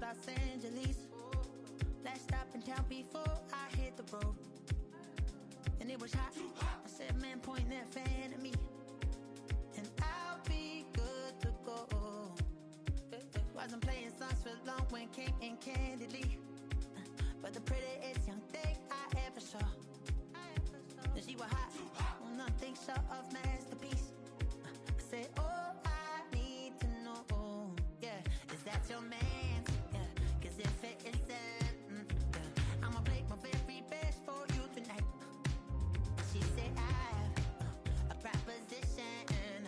Los Angeles. Last stop in town before I hit the road. And it was hot. I said, man, point that fan at me, and I'll be good to go. Wasn't playing songs for long when came in candidly, but the prettiest young thing I ever saw. And she was hot, well, nothing short of masterpiece. I said, oh, I need to know, yeah, is that your man? Yeah, cause if it isn't, yeah, I'ma play my very best for you tonight. She said, I have a proposition.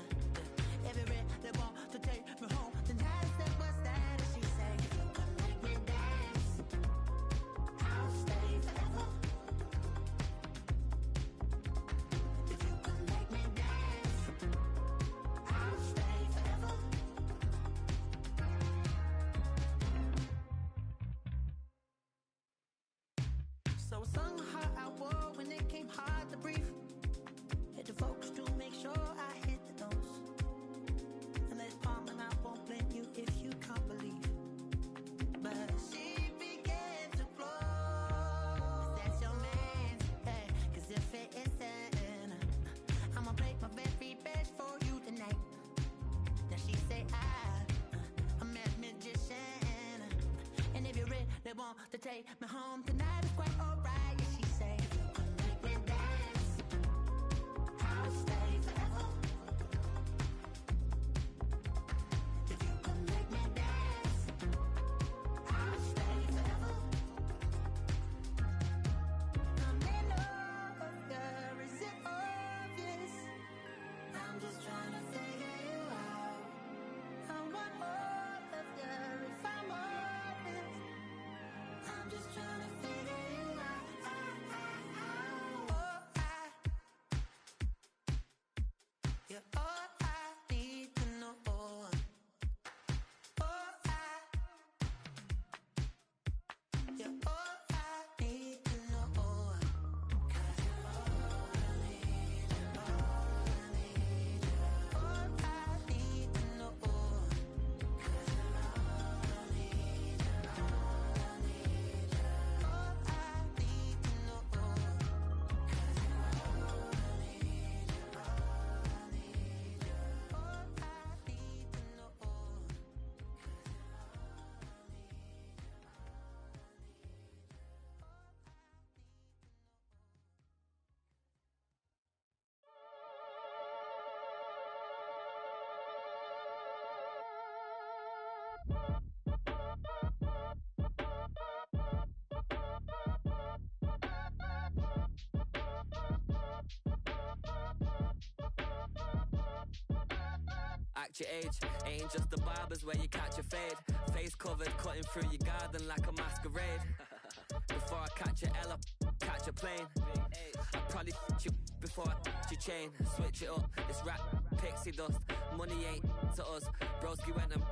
Every they want to take me home tonight. I said, what's that? And she said, if you can make me dance, I'll stay forever. If you can make me dance, I'll stay forever. So I sung how I wore when it came hard to breathe. Hit the focus to make sure I hit the notes. And there's palm and I won't blame you if you can't believe. But she began to flow. That's your man, hey, cause if it isn't, I'ma break my very best for you tonight. Then she say I'm a magician, and if you're ready, they want to take me home tonight. It's quite alright. Yeah, she say, if you can make me dance, I'll stay forever. If you can make me dance, I'll stay forever. I'm in love, yeah, is it obvious? I'm just trying to figure you out. I want all of you if I'm honest. I'm just trying to figure you out. Oh, you're all I need to know. Oh, you're all I need to know. 'Cause you're all I need, you're all I need, you're all I need to know. 'Cause you're all I need, you're all I need, you're all I need to know. 'Cause you're all I need, you're all I need, you're all I need to know. 'Cause you're all I need, you're all I need, you're all I need, you're all I need to know. Act your age, ain't just the barbers where you catch a fade. Face covered, cutting through your garden like a masquerade. Before I catch a L up, catch a plane. I probably you before I your chain. Switch it up, this rap pixie dust. Money ain't to us. Broski went and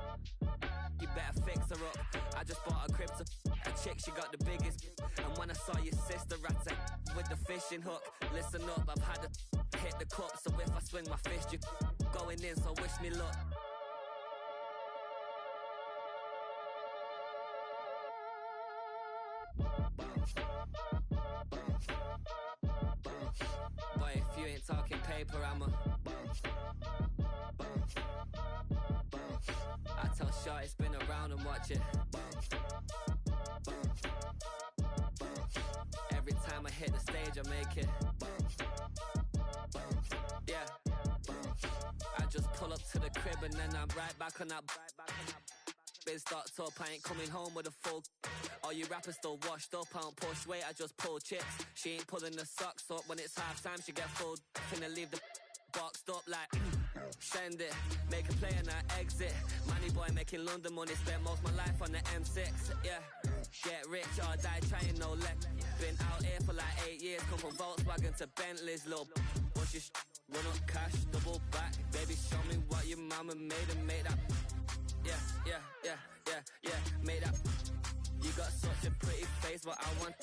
you better fix her up. I just bought a crib to a chick, she got the biggest. And when I saw your sister rat with the fishing hook, listen up, I've had to hit the cup. So if I swing my fist, you going in, so wish me luck. Boy, if you ain't talking paper, I'ma I tell Shorty spin around and watch it. Every time I hit the stage, I make it. Yeah. I just pull up to the crib and then I'm right back on that. Biz starts up, I ain't coming home with a full. All you rappers still washed up, I don't push weight, I just pull chips. She ain't pulling the socks up when it's half time, she get full. Finna leave the boxed up like send it, make a play and I exit. Money boy making London money, spent most of my life on the M6. Yeah, get rich or die trying, no let. Been out here for like 8 years, come from Volkswagen to Bentley's, little what's your run up cash, double back. Baby, show me what your mama made and make that. Yeah, make that. You got such a pretty face, but I want.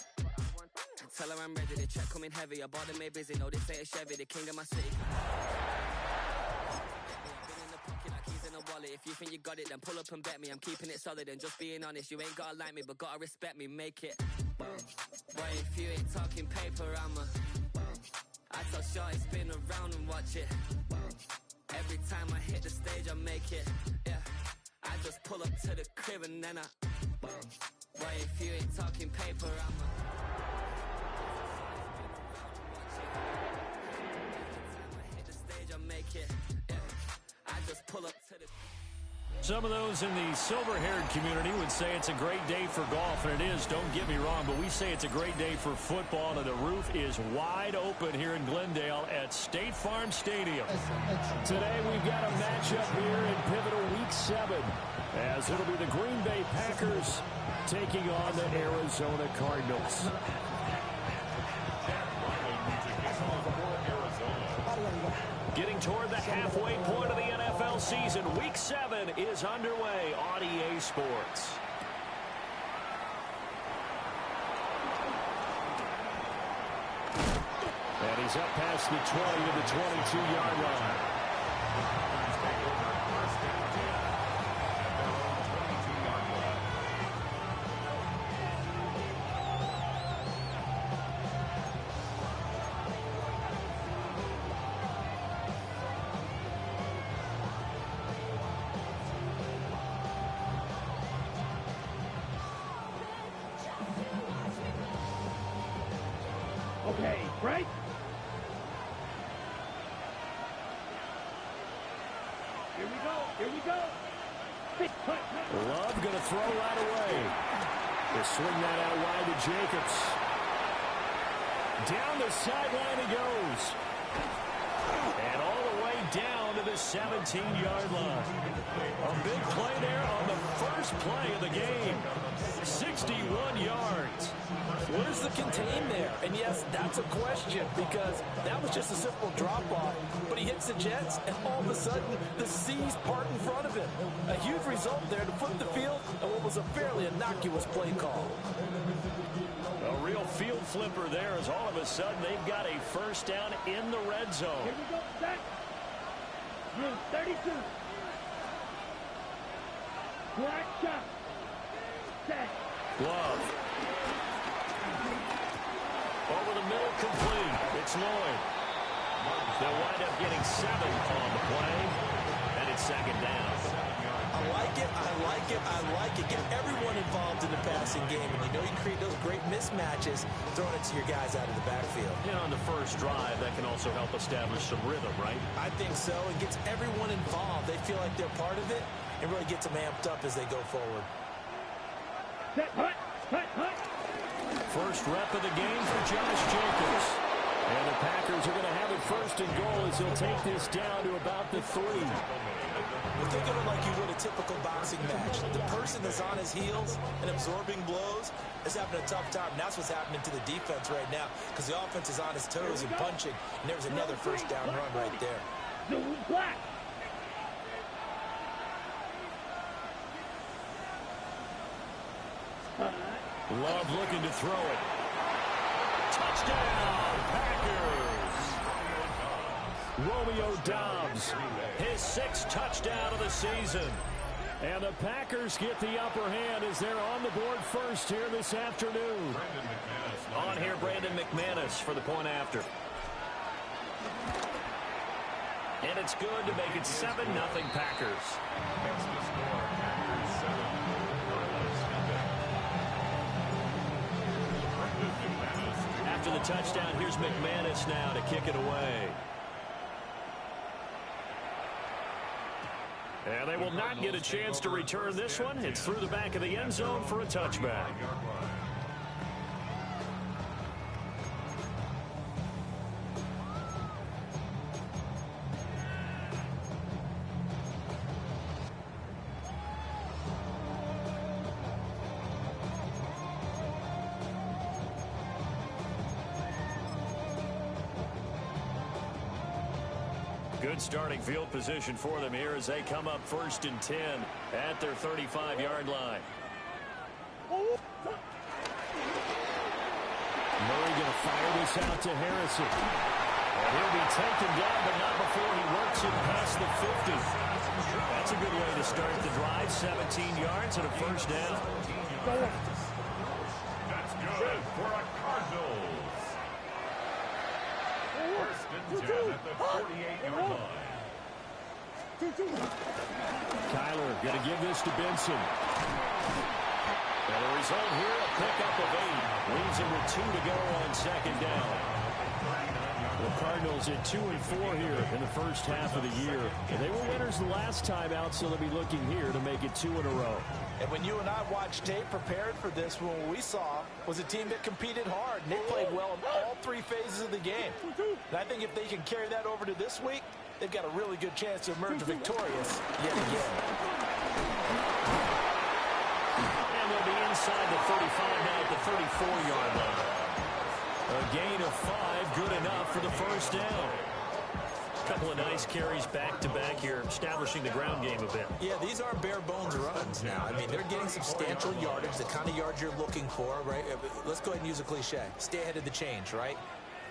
Tell her I'm ready, the check coming heavy. I bought them made busy, no this ain't a Chevy, the king of my city. Been in the pocket like he's in a wallet. If If you think you got it, then pull up and bet me. I'm keeping it solid and just being honest. You ain't gotta like me, but gotta respect me, make it. Boy, if you ain't talking paper, I tell shorty spin around and watch it. Every time I hit the stage, I make it. Yeah, I just pull up to the crib and then boy, if you ain't talking paper, make it. Yeah, I just pull up to the... Some of those in the silver-haired community would say it's a great day for golf, and it is, don't get me wrong, but we say it's a great day for football, and the roof is wide open here in Glendale at State Farm Stadium. Today we've got a matchup here in pivotal Week 7, as it'll be the Green Bay Packers taking on the Arizona Cardinals. Getting toward the halfway point of the NFL season. Week 7 is underway on EA Sports. And he's up past the 20 to the 22-yard line. Okay, right? Here we go, here we go. Love going to throw right away. They swing that out wide to Jacobs. Down the sideline he goes. And all the way down to the 17-yard line. A big play there on the first play of the game. 61 yards. Where's the contain there? And yes, that's a question because that was just a simple drop-off. But he hits the Jets, and all of a sudden, the seas part in front of him. A huge result there to flip the field and what was a fairly innocuous play call. A real field flipper there as all of a sudden they've got a first down in the red zone. Here we go, set. Room 32. Black shot. Set. Glove. Over the middle, complete. It's Lloyd. They'll wind up getting 7 on the play, and it's second down. I like it, I like it, I like it. Get everyone involved in the passing game, and you know you create those great mismatches throwing it to your guys out of the backfield. And on the first drive, that can also help establish some rhythm, right? I think so. It gets everyone involved. They feel like they're part of it, and really gets them amped up as they go forward. Set, hut, hut, hut. First rep of the game for Josh Jacobs. And the Packers are going to have it first and goal as he'll take this down to about the 3. Well, think of it like you would a typical boxing match. The person that's on his heels and absorbing blows is having a tough time. And that's what's happening to the defense right now because the offense is on his toes and punching. And there's another first down run right there. Zoom black. Love looking to throw it. Touchdown, Packers! Romeo Doubs, his 6th touchdown of the season. And the Packers get the upper hand as they're on the board first here this afternoon. On here, Brandon McManus for the point after. And it's good to make it 7-0 Packers. After the touchdown, here's McManus now to kick it away. And they will not get a chance to return this one. It's through the back of the end zone for a touchback. Good starting field position for them here as they come up 1st and 10 at their 35-yard line. Murray going to fire this out to Harrison. He'll be taken down, but not before he works it past the 50. That's a good way to start the drive. 17 yards and a first down. That's good for a Cardinals. First and 10 at the 48-yard line. Kyler going to give this to Benson. And the result here, a pickup of 8. Leaves him with 2 to go on second down. The Cardinals at 2-4 here in the first half of the year. And they were winners the last time out, so they'll be looking here to make it 2 in a row. And when you and I watched tape prepared for this, what we saw was a team that competed hard, and they played well in all 3 phases of the game. And I think if they can carry that over to this week, they've got a really good chance to emerge victorious yet again. And they'll be inside the 35 now at the 34-yard line. A gain of 5, good enough for the first down. A couple of nice carries back-to-back here, establishing the ground game a bit. Yeah, these aren't bare-bones runs now. I mean, they're getting substantial yardage, the kind of yards you're looking for, right? Let's go ahead and use a cliche. Stay ahead of the change, right?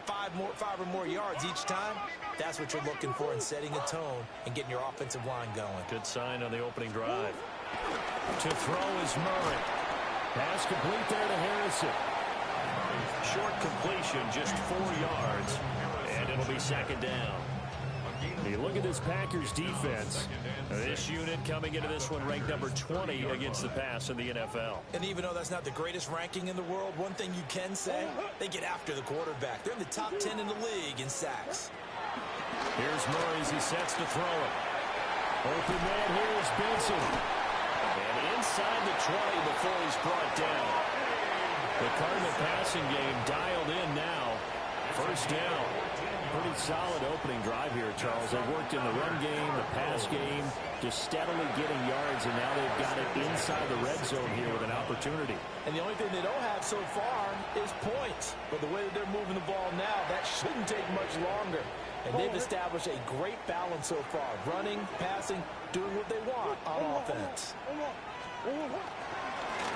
5 or more yards each time, that's what you're looking for in setting a tone and getting your offensive line going. Good sign on the opening drive. To throw is Murray. Pass complete there to Harrison. Short completion, just 4 yards, and it'll be second down. You look at this Packers defense. This unit coming into this one ranked number 20 against the pass in the NFL. And even though that's not the greatest ranking in the world, one thing you can say, they get after the quarterback. They're in the top 10 in the league in sacks. Here's Murray as he sets to throw it. Open man here is Benson. And inside the 20 before he's brought down. The Cardinal passing game dialed in now. First down. Pretty solid opening drive here, Charles. They worked in the run game, the pass game, just steadily getting yards, and now they've got it inside the red zone here with an opportunity. And the only thing they don't have so far is points. But the way that they're moving the ball now, that shouldn't take much longer. And they've established a great balance so far. Running, passing, doing what they want on offense.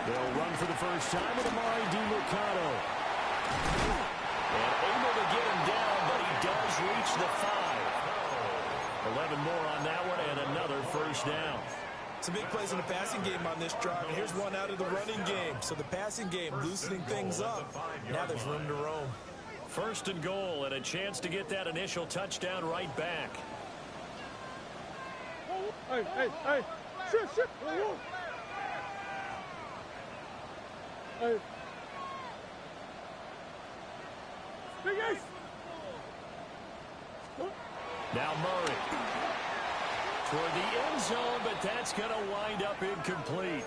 They'll run for the first time with Amari DiMercato. And able to get him down, but he does reach the 5. 11 more on that one, and another first down. Some big plays in the passing game on this drive. And here's one out of the running game. So the passing game loosening things up. Now there's room to roam. First and goal, and a chance to get that initial touchdown right back. Hey. Shit. Hey. Big ace. Now Murray. Toward the end zone, but that's going to wind up incomplete.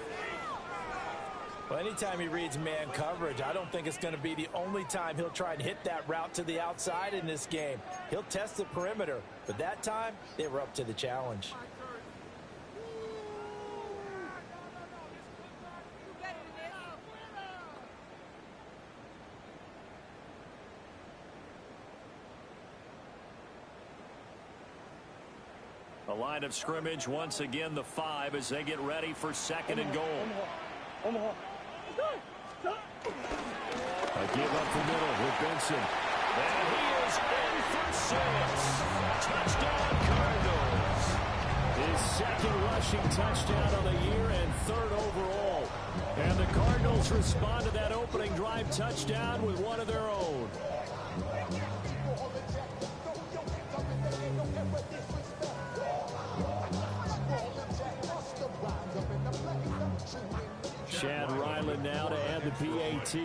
Well, anytime he reads man coverage, I don't think it's going to be the only time he'll try and hit that route to the outside in this game. He'll test the perimeter, but that time, they were up to the challenge. The line of scrimmage, once again, the 5 as they get ready for second and goal. Omaha. A give up the middle with Benson. And he is in for 6. Touchdown, Cardinals. His second rushing touchdown of the year and 3rd overall. And the Cardinals respond to that opening drive touchdown with one of their own. Chad Ryland now to add the PAT.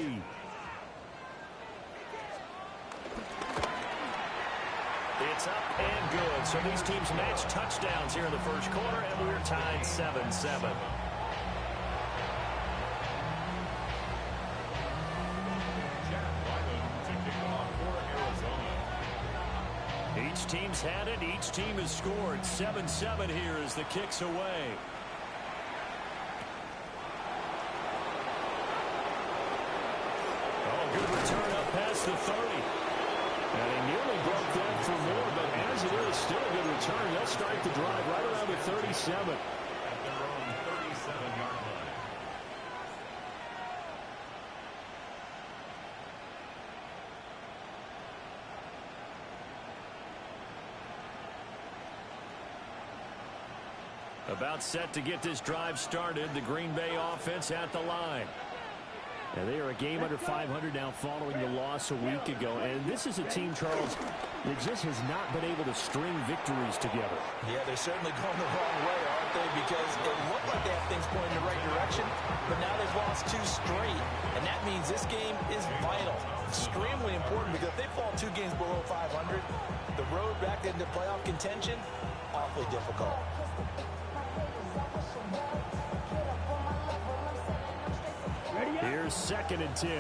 It's up and good. So these teams match touchdowns here in the first quarter, and we're tied 7-7. Each team's had it. Each team has scored. 7-7 here as the kick's away. Good return up past the 30. And he nearly broke that for more, but as it is, still a good return. Let's start the drive right around the 37. At their own 37-yard line. About set to get this drive started. The Green Bay offense at the line. And they are a game under 500 now following the loss a week ago. And this is a team, Charles, that just has not been able to string victories together. Yeah, they're certainly going the wrong way, aren't they? Because it looked like they have things going in the right direction, but now they've lost 2 straight. And that means this game is vital. Extremely important, because if they fall 2 games below 500, the road back into playoff contention, awfully difficult. Here's 2nd and 10.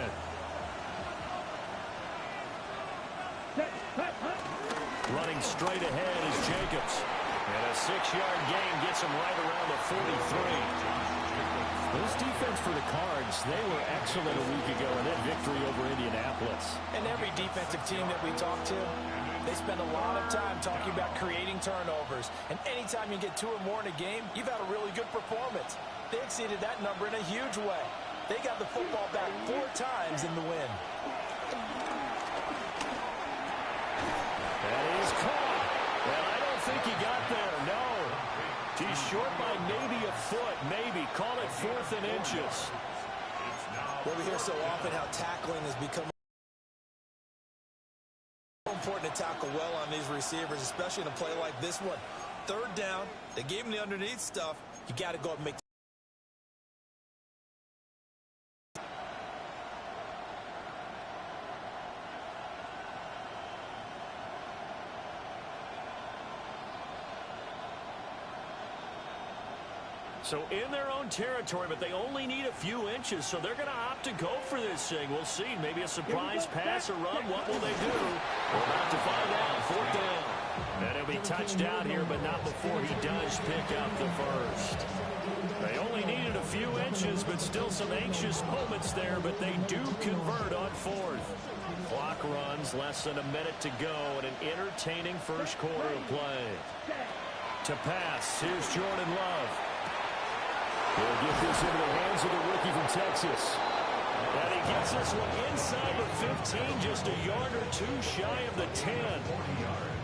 Running straight ahead is Jacobs. And a 6-yard gain gets him right around the 43. This defense for the Cards, they were excellent a week ago in that victory over Indianapolis. And every defensive team that we talk to, they spend a lot of time talking about creating turnovers. And anytime you get 2 or more in a game, you've had a really good performance. They exceeded that number in a huge way. They got the football back 4 times in the win. That is caught. And I don't think he got there, no. He's short by maybe a foot, maybe. Call it 4th and inches. Well, we hear so often how tackling has become so important to tackle well on these receivers, especially in a play like this one. 3rd down, they gave him the underneath stuff. You got to go up and make. So in their own territory, but they only need a few inches, so they're going to opt to go for this thing. We'll see. Maybe a surprise pass or run. What will they do? We're about to find out. 4th down. And he'll be touched out here, but not before he does pick up the first. They only needed a few inches, but still some anxious moments there, but they do convert on 4th. Clock runs, less than a minute to go, and an entertaining first quarter of play. To pass, here's Jordan Love. He'll get this into the hands of the rookie from Texas. And he gets this one inside the 15, just a yard or 2 shy of the 10.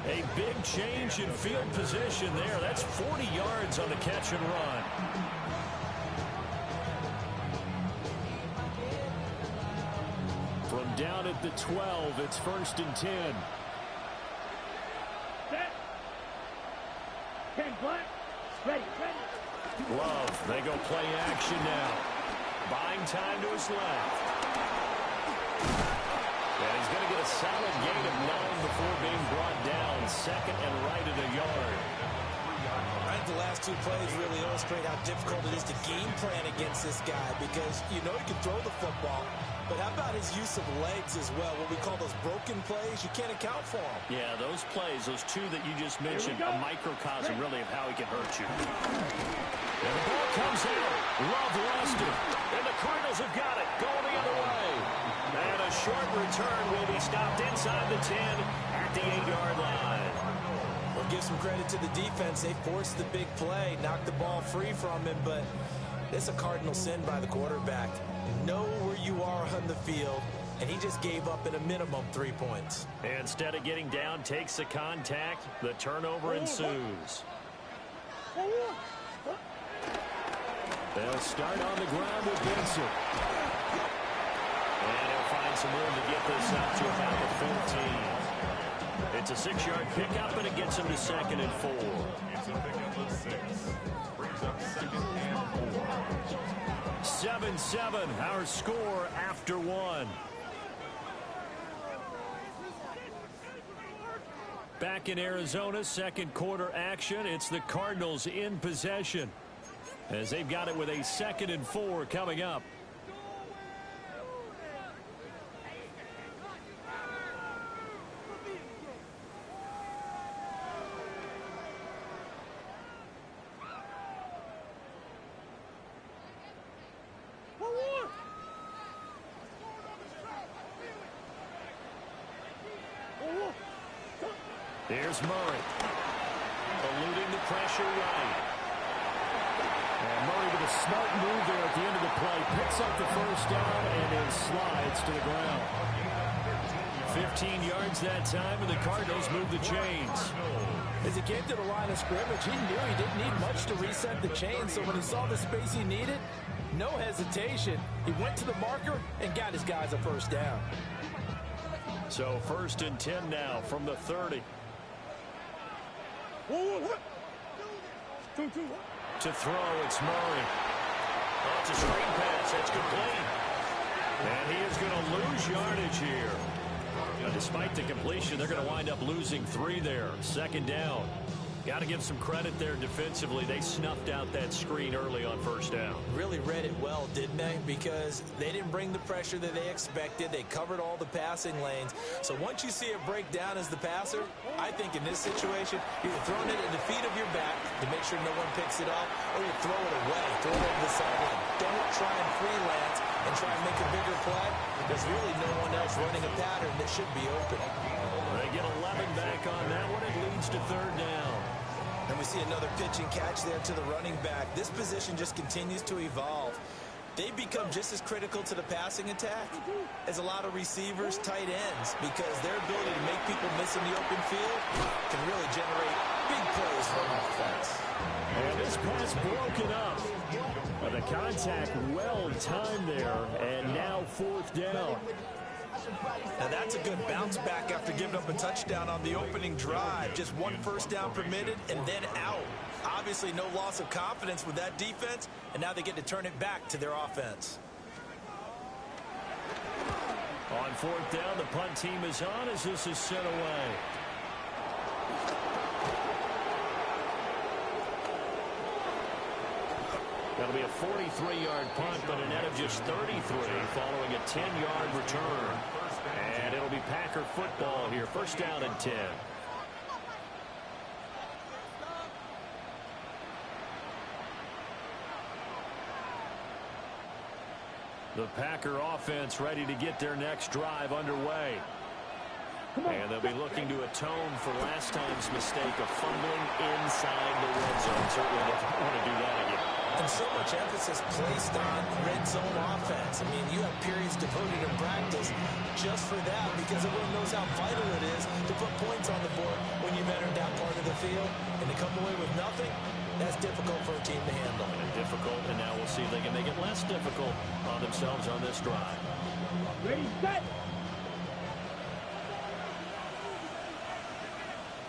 A big change in field position there. That's 40 yards on the catch and run. From down at the 12, it's 1st and 10. Set. 10 black. Ready. Love, they go play action now. Buying time to his left. And he's going to get a solid gain of 9 before being brought down. 2nd and right at a yard. I think the last 2 plays really illustrate how difficult it is to game plan against this guy, because you know he can throw the football, but how about his use of legs as well? What we call those broken plays, you can't account for them. Yeah, those plays, those 2 that you just mentioned, a microcosm really of how he can hurt you. And the ball comes out. Love lost it. And the Cardinals have got it. Going the other way. And a short return will be stopped inside the 10 at the 8-yard line. We'll give some credit to the defense. They forced the big play, knocked the ball free from him, but it's a cardinal sin by the quarterback. Know where you are on the field, and he just gave up at a minimum 3 points. Instead of getting down, takes the contact. The turnover ensues. They'll start on the ground with Benson. And he'll find some room to get this up to about the 15. It's a 6-yard pickup, and it gets him to 2nd and 4. It's a pickup of 6. Brings up 2nd and 4. 7-7, our score after 1. Back in Arizona, 2nd quarter action. It's the Cardinals in possession, as they've got it with a 2nd and 4 coming up. Here's Murray, eluding the pressure right. And Murray with a smart move there at the end of the play. Picks up the first down and then slides to the ground. 15 yards that time, and the Cardinals move the chains. As he came to the line of scrimmage, he knew he didn't need much to reset the chain, so when he saw the space he needed, no hesitation. He went to the marker and got his guys a first down. So 1st and 10 now from the 30. To throw, it's Murray. Oh, it's a screen pass. That's complete. And he is going to lose yardage here. Now, despite the completion, they're going to wind up losing 3 there. 2nd down. Got to give some credit there defensively. They snuffed out that screen early on 1st down. Really read it well, didn't they? Because they didn't bring the pressure that they expected. They covered all the passing lanes. So once you see it break down as the passer, I think in this situation, you're throwing it at the feet of your back to make sure no one picks it off, or you throw it away, throw it over the sideline. Don't try and freelance and try and make a bigger play. There's really no one else running a pattern that should be open. They get 11 back on that one. It leads to 3rd down. And we see another pitch and catch there to the running back. This position just continues to evolve. They become just as critical to the passing attack as a lot of receivers, tight ends, because their ability to make people miss in the open field can really generate big plays for an offense. And this pass broken up. The contact well timed there, and now 4th down. Now that's a good bounce back after giving up a touchdown on the opening drive. Just 1 first down permitted and then out. Obviously no loss of confidence with that defense, and now they get to turn it back to their offense. On 4th down, the punt team is on as this is sent away. That'll be a 43-yard punt, but a net of just 33 following a 10-yard return. And it'll be Packer football here. 1st down and 10. The Packer offense ready to get their next drive underway. And they'll be looking to atone for last time's mistake of fumbling inside the red zone. Certainly don't want to do that again. And so much emphasis placed on red zone offense. I mean, you have periods devoted in practice just for that, because everyone knows how vital it is to put points on the board when you've entered that part of the field. And to come away with nothing, that's difficult for a team to handle. And difficult, and now we'll see if they can make it less difficult on themselves on this drive. Ready, set.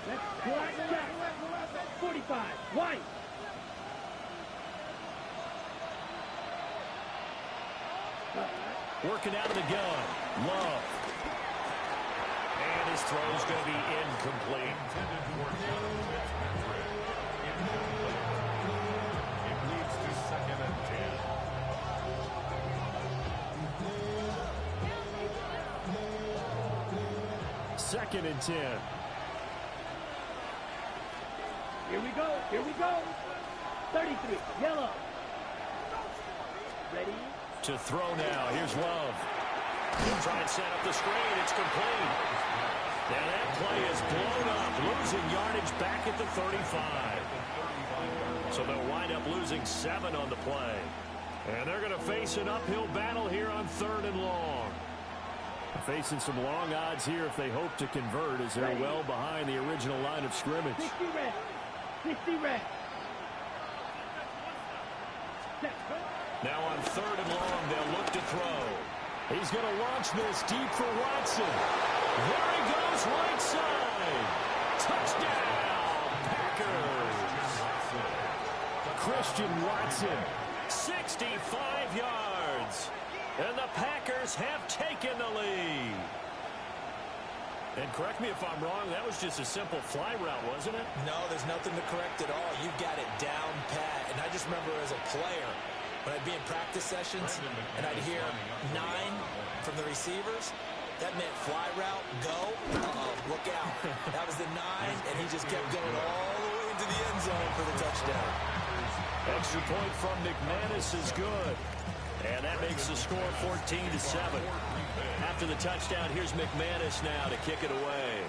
Let's black check. 45, white. Working out of the gun. Love. And his throw's going to be incomplete. It leads to 2nd and 10. 2nd and 10. Here we go. Here we go. 33, yellow. Ready? To throw now. Here's Love. He'll try and set up the screen. It's complete. Now that play is blown up, losing yardage back at the 35. So they'll wind up losing 7 on the play. And they're going to face an uphill battle here on 3rd and long. Facing some long odds here if they hope to convert, as they're well behind the original line of scrimmage. 60 red. 60 red. Now on 3rd and long, they'll look to throw. He's going to launch this deep for Watson. There he goes, right side. Touchdown, Packers. Christian Watson, 65 yards. And the Packers have taken the lead. And correct me if I'm wrong, that was just a simple fly route, wasn't it? No, there's nothing to correct at all. You've got it down pat. And I just remember as a player, when I'd be in practice sessions and I'd hear 9 from the receivers, that meant fly route, go. Uh-oh, look out. That was the 9, and he just kept going all the way into the end zone for the touchdown. Extra point from McManus is good. And that makes the score 14-7. After the touchdown, here's McManus now to kick it away.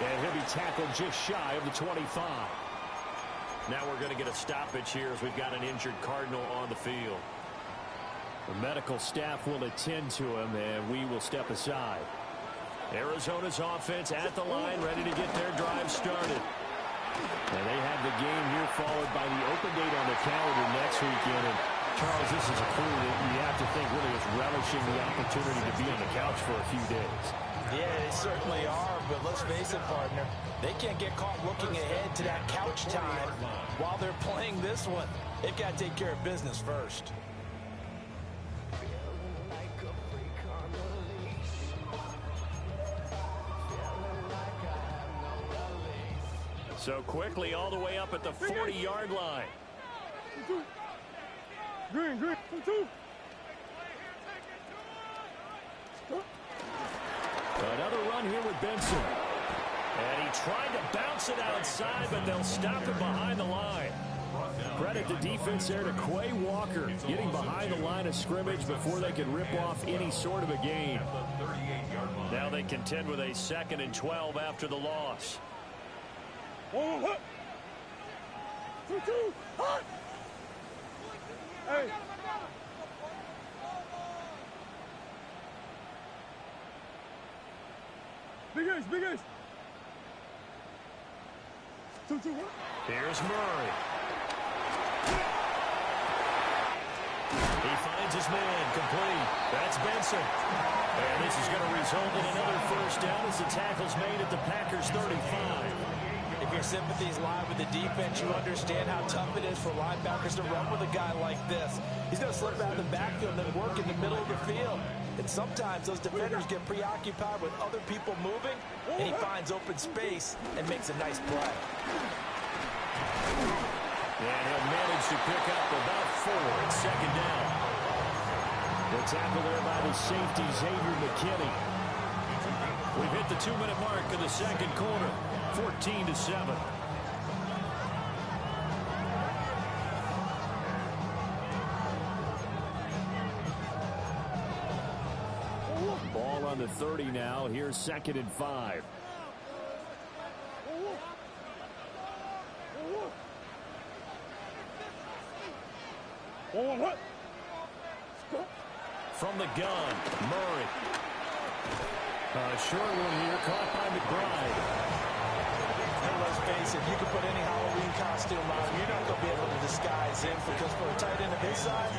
And he'll be tackled just shy of the 25. Now we're going to get a stoppage here as we've got an injured Cardinal on the field. The medical staff will attend to him, and we will step aside. Arizona's offense at the line, ready to get their drive started. And they have the game here followed by the open date on the calendar next weekend. And Charles, this is a crew that you have to think really is relishing the opportunity to be on the couch for a few days. Yeah, they certainly are, but let's face it, partner. They can't get caught looking ahead to that couch time while they're playing this one. They've got to take care of business first. So quickly all the way up at the 40-yard line. Green. Another run here with Benson. And he tried to bounce it outside, but they'll stop it behind the line. Credit the defense there to Quay Walker, getting behind the line of scrimmage before they could rip off any sort of a gain. Now they contend with a 2nd and 12 after the loss. Hey. Big Ace. 2-2-1. Here's Murray. He finds his man, complete. That's Benson. And this is going to result in another first down as the tackle's made at the Packers 35. If your sympathies lie with the defense, you understand how tough it is for linebackers to run with a guy like this. He's going to slip out of the backfield and then work in the middle of the field. And sometimes those defenders get preoccupied with other people moving, and he finds open space and makes a nice play. And he'll manage to pick up about 4 at 2nd down. The tackle there by the safety, Xavier McKinney. We've hit the 2-minute mark of the second quarter, 14-7. Ball on the 30 now. Here's 2nd and 5. From the gun, Murray. Short one here, caught by McBride. And let's face it, you can put any Halloween costume on, you're not going to be able to disguise him, because for a tight end of his size,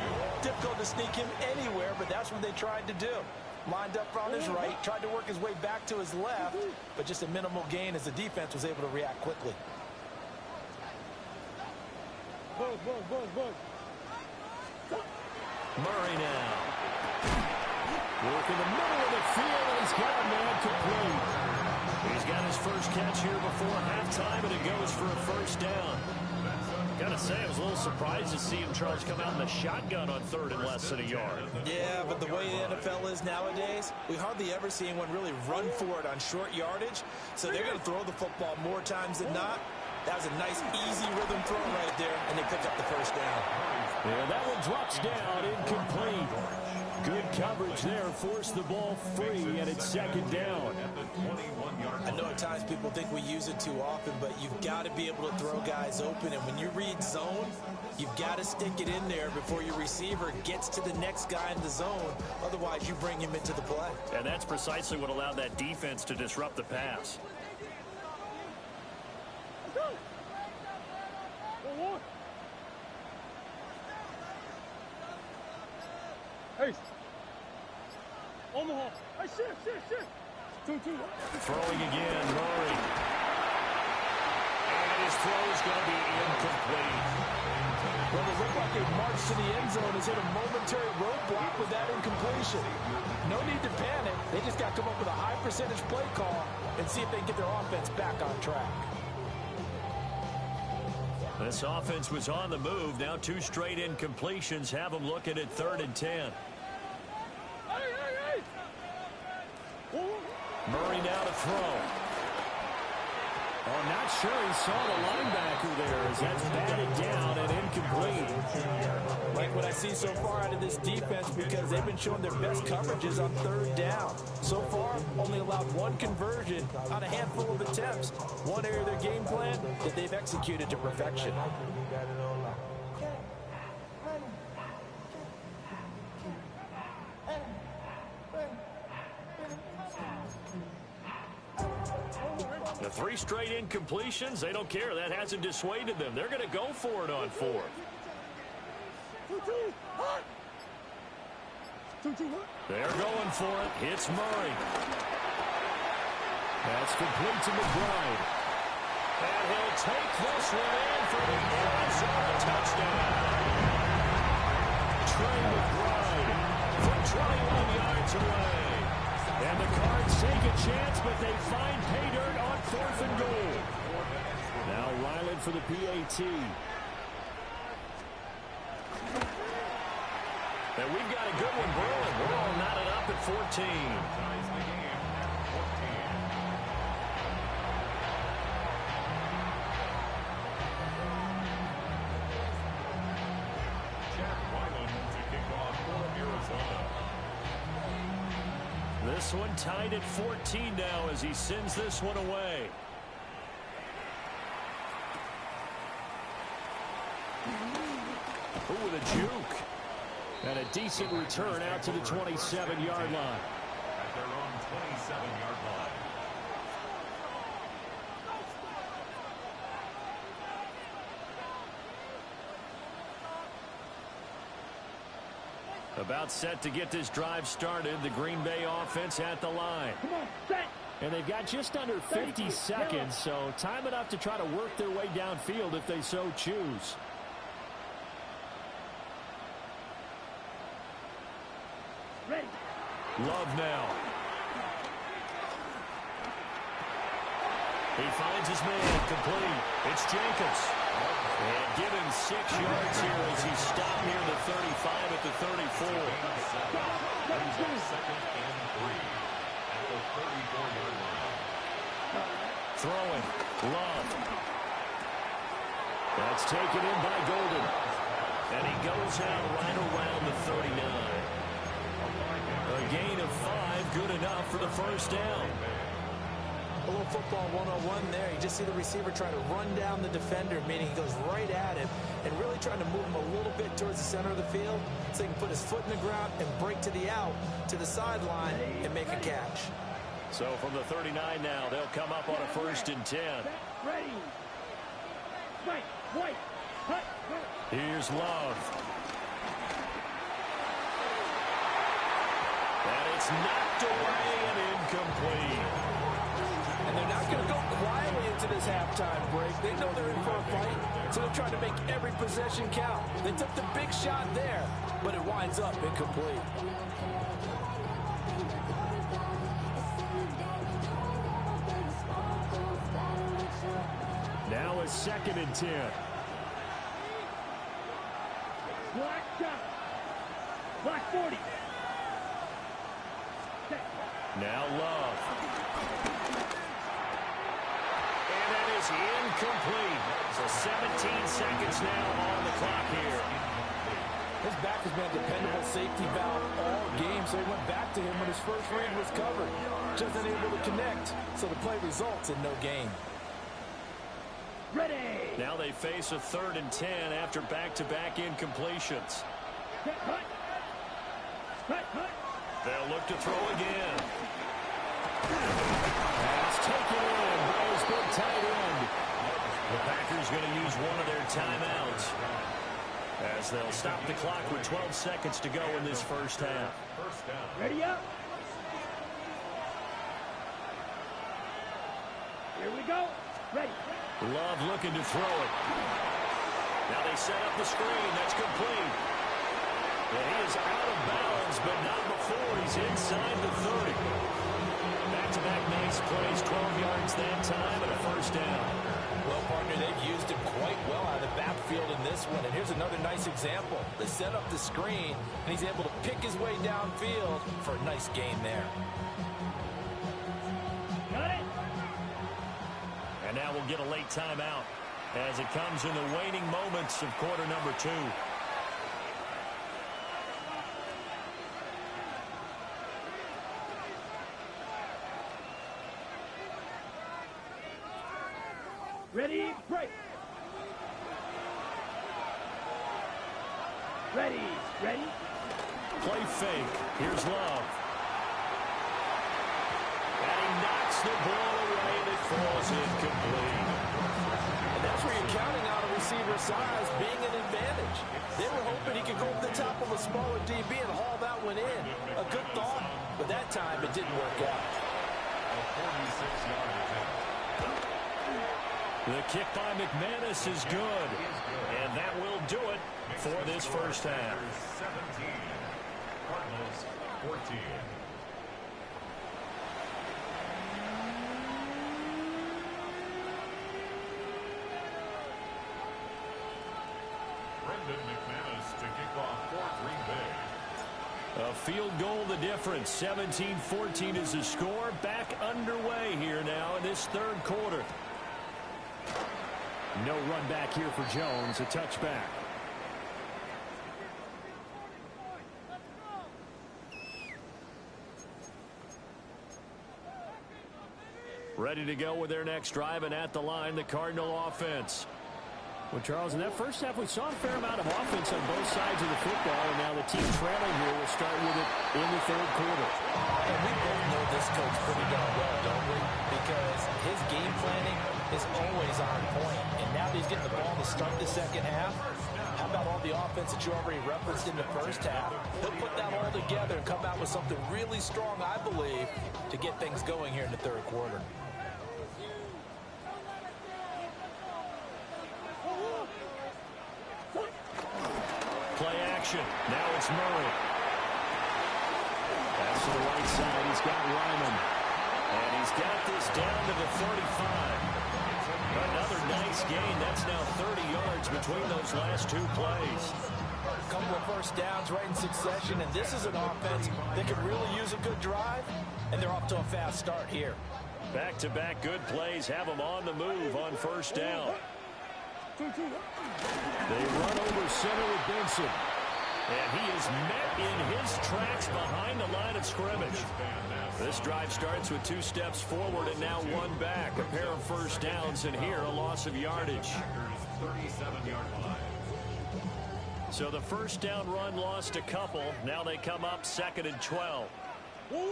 difficult to sneak him anywhere, but that's what they tried to do. Lined up on his right, tried to work his way back to his left, but just a minimal gain as the defense was able to react quickly. Murray now. Work in the middle of the field, and he's got a man complete. He's got his first catch here before halftime, and it goes for a first down. Gotta say, I was a little surprised to see him, Charles, come out in the shotgun on 3rd and less than a yard. Yeah, but the way the NFL is nowadays, we hardly ever see anyone really run for it on short yardage, so they're going to throw the football more times than not. That was a nice, easy rhythm throw right there, and they picked up the first down. Yeah, that one drops down, incomplete. Good coverage there, forced the ball free, and it's 2nd down. I know at times people think we use it too often, but you've got to be able to throw guys open, and when you read zone, you've got to stick it in there before your receiver gets to the next guy in the zone. Otherwise, you bring him into the play. And that's precisely what allowed that defense to disrupt the pass. Hey. Omaha. Hey, shit. 2-2. Throwing again, Murray. And his throw is going to be incomplete. Well, it looked like a march to the end zone has hit a momentary roadblock with that incompletion. No need to panic. They just got to come up with a high percentage play call and see if they can get their offense back on track. This offense was on the move. Now 2 straight incompletions have them looking at 3rd and 10. Murray now to throw. Oh, not sure he saw the linebacker there as that's batted down and incomplete. Like what I see so far out of this defense, because they've been showing their best coverages on 3rd down. So far, only allowed 1 conversion on a handful of attempts. One area of their game plan that they've executed to perfection. 3 straight incompletions. They don't care. That hasn't dissuaded them. They're going to go for it on 4th. They're going for it. Hits Murray. That's complete to McBride. And he'll take this one in for the Arizona touchdown. Trey McBride from 21 yards away. And the Cards take a chance, but they find pay dirt on 4th and goal. Now Ryland for the PAT. And we've got a good one brewing. We're all knotted up at 14. Jack Ryland to kick off for Arizona. This one tied at 14 now as he sends this one away. Ooh, with a juke. And a decent return out to the 27-yard line. At their own 27-yard line. About set to get this drive started. The Green Bay offense at the line. Come on, set. And they've got just under 50 seconds, so time enough to try to work their way downfield if they so choose. Ready. Love now. He finds his man complete. It's Jenkins. And given 6 yards here as he stopped near the 35 at the 34. Second and 3 at the 34-yard line. Throwing. Love. That's taken in by Golden. And he goes out right around the 39. A gain of 5, good enough for the first down. A little football 101 there. You just see the receiver try to run down the defender, meaning he goes right at him and really trying to move him a little bit towards the center of the field so he can put his foot in the ground and break to the out, to the sideline, and make a catch. So from the 39 now, they'll come up on a 1st and 10. Ready. Right. White. Cut. Here's Love. And it's knocked away and incomplete. And they're not going to go quietly into this halftime break. They know they're in for a fight, so they're trying to make every possession count. They took the big shot there, but it winds up incomplete. Now a 2nd and 10. Black shot. Black 40. Now Love. And that is incomplete. So 17 seconds now on the clock here. His back has been a dependable safety valve all game, so he went back to him when his first read was covered. Just unable to connect, so the play results in no gain. Ready. Now they face a 3rd and 10 after back-to-back incompletions. Cut. They'll look to throw again. That's taken in by his big tight end. The Packers going to use one of their timeouts as they'll stop the clock with 12 seconds to go in this first half. First down. Ready up. Here we go. Ready. Love looking to throw it. Now they set up the screen. That's complete. Well, he is out of bounds, but not before he's inside the 30. Back-to-back nice plays, 12 yards that time, and a first down. Well, partner, they've used him quite well out of the backfield in this one. And here's another nice example. They set up the screen, and he's able to pick his way downfield for a nice gain there. Got it. And now we'll get a late timeout as it comes in the waning moments of quarter number 2. Ready, break. Ready. Play fake. Here's Love. And he knocks the ball away and it falls incomplete. And that's where you're counting on a receiver's size being an advantage. They were hoping he could go up the top of a smaller DB and haul that one in. A good thought, but that time it didn't work out. A 46-yard attempt. The kick by McManus is good, and that will do it for this first half. 17. Cardinals 14. Brendan McManus to kick off for Green Bay. A field goal the difference. 17-14 is the score. Back underway here now in this third quarter. No run back here for Jones. A touchback. Ready to go with their next drive, and at the line, the Cardinal offense. Well, Charles, in that first half, we saw a fair amount of offense on both sides of the football, and now the team trailing here will start with it in the third quarter. And we both know this coach pretty darn well, don't we? Because his game planning is always on point. And now that he's getting the ball to start the second half, how about all the offense that you already referenced in the first half? He'll put that all together and come out with something really strong, I believe, to get things going here in the third quarter. Play action. Now it's Murray. Pass to the right side. He's got Ryman. And he's got this down to the 35. Another nice gain. That's now 30 yards between those last two plays. A couple of first downs right in succession, and this is an offense that could really use a good drive, and they're off to a fast start here. Back-to-back good plays have them on the move on first down. They run over center with Benson. And he is met in his tracks behind the line of scrimmage. This drive starts with 2 steps forward and now 1 back. A pair of first downs, and here a loss of yardage. 37-yard line. So the first down run lost a couple. Now they come up 2nd and 12. Murray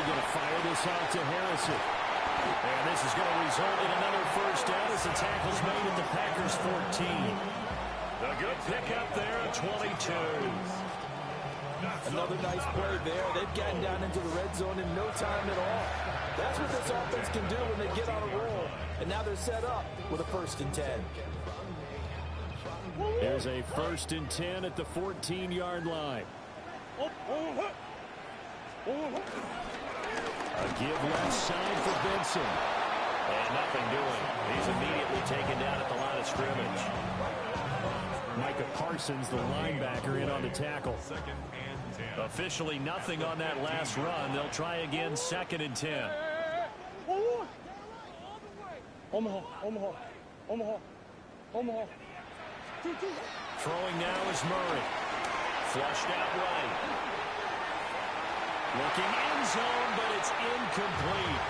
going to fire this out to Harrison. And this is going to result in another first down as the tackle's made at the Packers 14. A good pickup there at 22. Another nice play there. They've gotten down into the red zone in no time at all. That's what this offense can do when they get on a roll. And now they're set up with a 1st and 10. There's a 1st and 10 at the 14-yard line. A give left side for Benson. And nothing doing. He's immediately taken down at the line of scrimmage. Micah Parsons, the linebacker, in on the tackle. 2nd and 10. Officially nothing on that last run. They'll try again 2nd and 10. Omaha. Throwing now is Murray. Flushed out right. Looking end zone, but it's incomplete.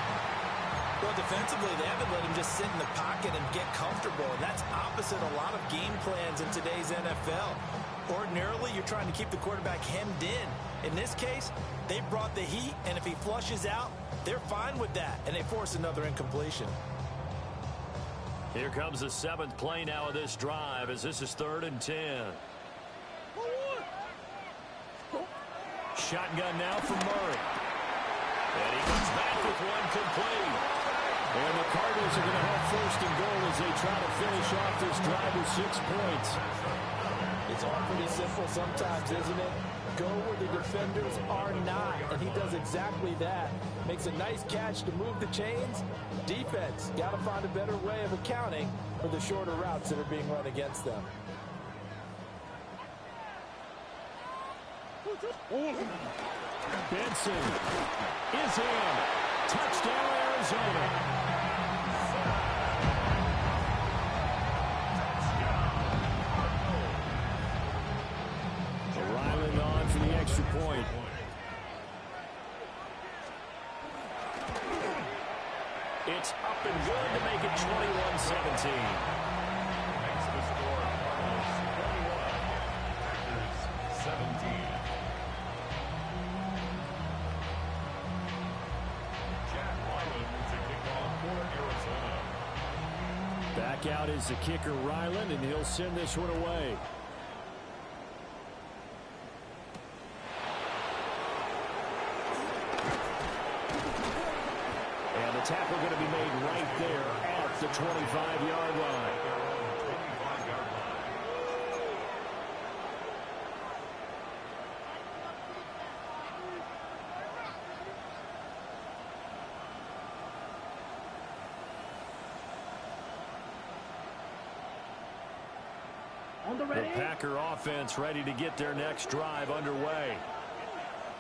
Well, defensively, they haven't let him just sit in the pocket and get comfortable, and that's opposite a lot of game plans in today's NFL. Ordinarily, you're trying to keep the quarterback hemmed in. In this case, they brought the heat, and if he flushes out, they're fine with that, and they force another incompletion. Here comes the 7th play now of this drive as this is 3rd and 10. Shotgun now for Murray. And he comes back with one complete. And the Cardinals are going to have 1st and goal as they try to finish off this drive with 6 points. It's all pretty simple sometimes, isn't it? Go where the defenders are not, and he does exactly that. Makes a nice catch to move the chains. Defense got to find a better way of accounting for the shorter routes that are being run against them. Benson is in. Touchdown, Arizona. Ryland on for the extra point. It's up and good to make it 21-17. Makes the score 21. Packers 17. Back out is the kicker, Ryland, and he'll send this one away. And the tackle going to be made right there at the 25-yard line. The Packer offense ready to get their next drive underway.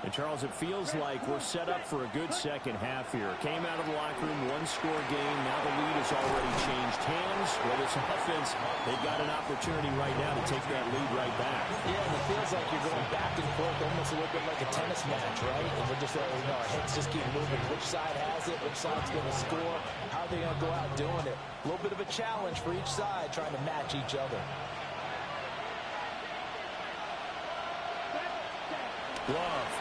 And, Charles, it feels like we're set up for a good second half here. Came out of the locker room, one-score game. Now the lead has already changed hands. Well, this offense, they've got an opportunity right now to take that lead right back. Yeah, and it feels like you're going back and forth almost a little bit like a tennis match, right? And we're just, our heads just keep moving. Which side has it? Which side's going to score? How are they going to go out doing it? A little bit of a challenge for each side trying to match each other. Love.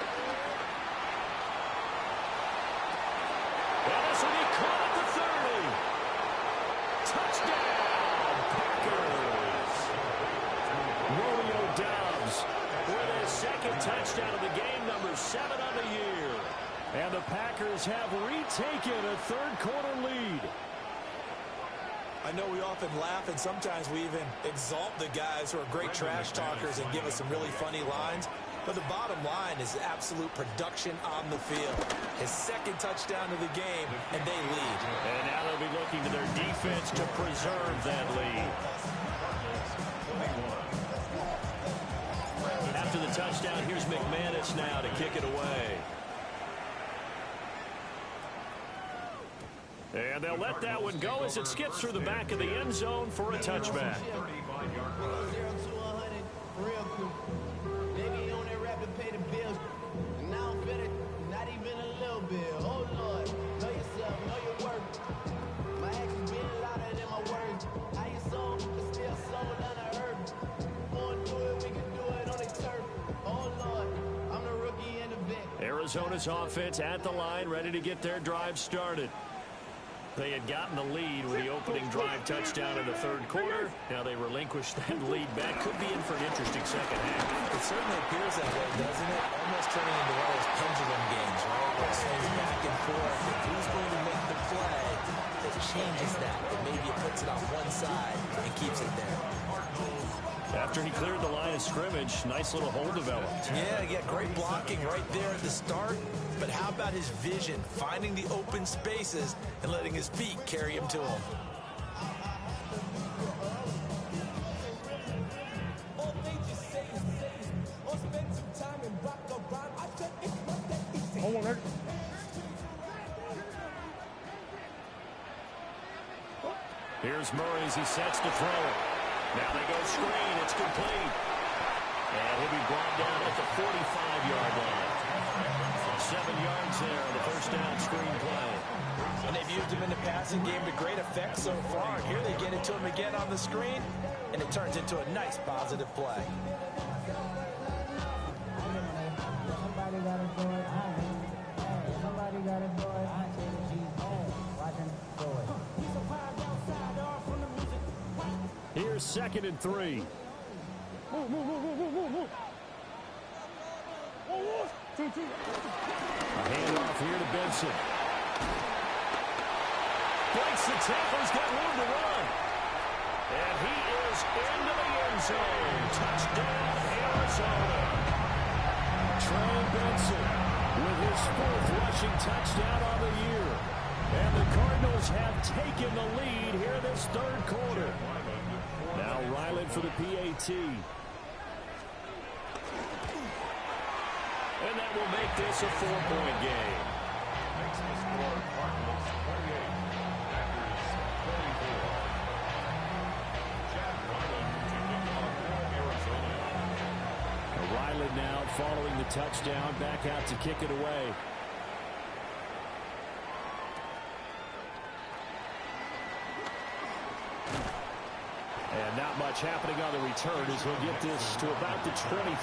And this will be caught at the 30. Touchdown, Packers. Romeo Doubs with his second touchdown of the game, number 7 on the year. And the Packers have retaken a third-quarter lead. I know we often laugh, and sometimes we even exalt the guys who are great trash talkers and give us some really funny lines. But the bottom line is absolute production on the field. His second touchdown of the game, and they lead. And now they'll be looking to their defense to preserve that lead. After the touchdown, here's McManus now to kick it away. And they'll let that one go as it skips through the back of the end zone for a touchback. Arizona's offense at the line, ready to get their drive started. They had gotten the lead with the opening drive touchdown in the third quarter. Now they relinquished that lead back. Could be in for an interesting second half. It certainly appears that way, doesn't it? Almost turning into one of those pendulum games, right? Where it swings back and forth. If who's going to make the play that changes that maybe it puts it on one side and keeps it there. After he cleared the line of scrimmage, nice little hole developed. Yeah, great blocking right there at the start. But how about his vision, finding the open spaces and letting his feet carry him to him? Here's Murray as he sets to throw it. Now they go screen. It's complete. And he'll be brought down at the 45-yard line. 7 yards there on the first down screen play. And they've used him in the passing game to great effect so far. And here they get it to him again on the screen, and it turns into a nice positive play. Here's 2nd and 3. A handoff here to Benson. Breaks the tackle. He's got room to run. And he is into the end zone. Touchdown, Arizona. Trey Benson with his 4th rushing touchdown on the year. And the Cardinals have taken the lead here in this third quarter. Now Ryland for the PAT. And that will make this a 4-point game. Ryland now following the touchdown, back out to kick it away. And not much happening on the return as he'll get this to about the 23.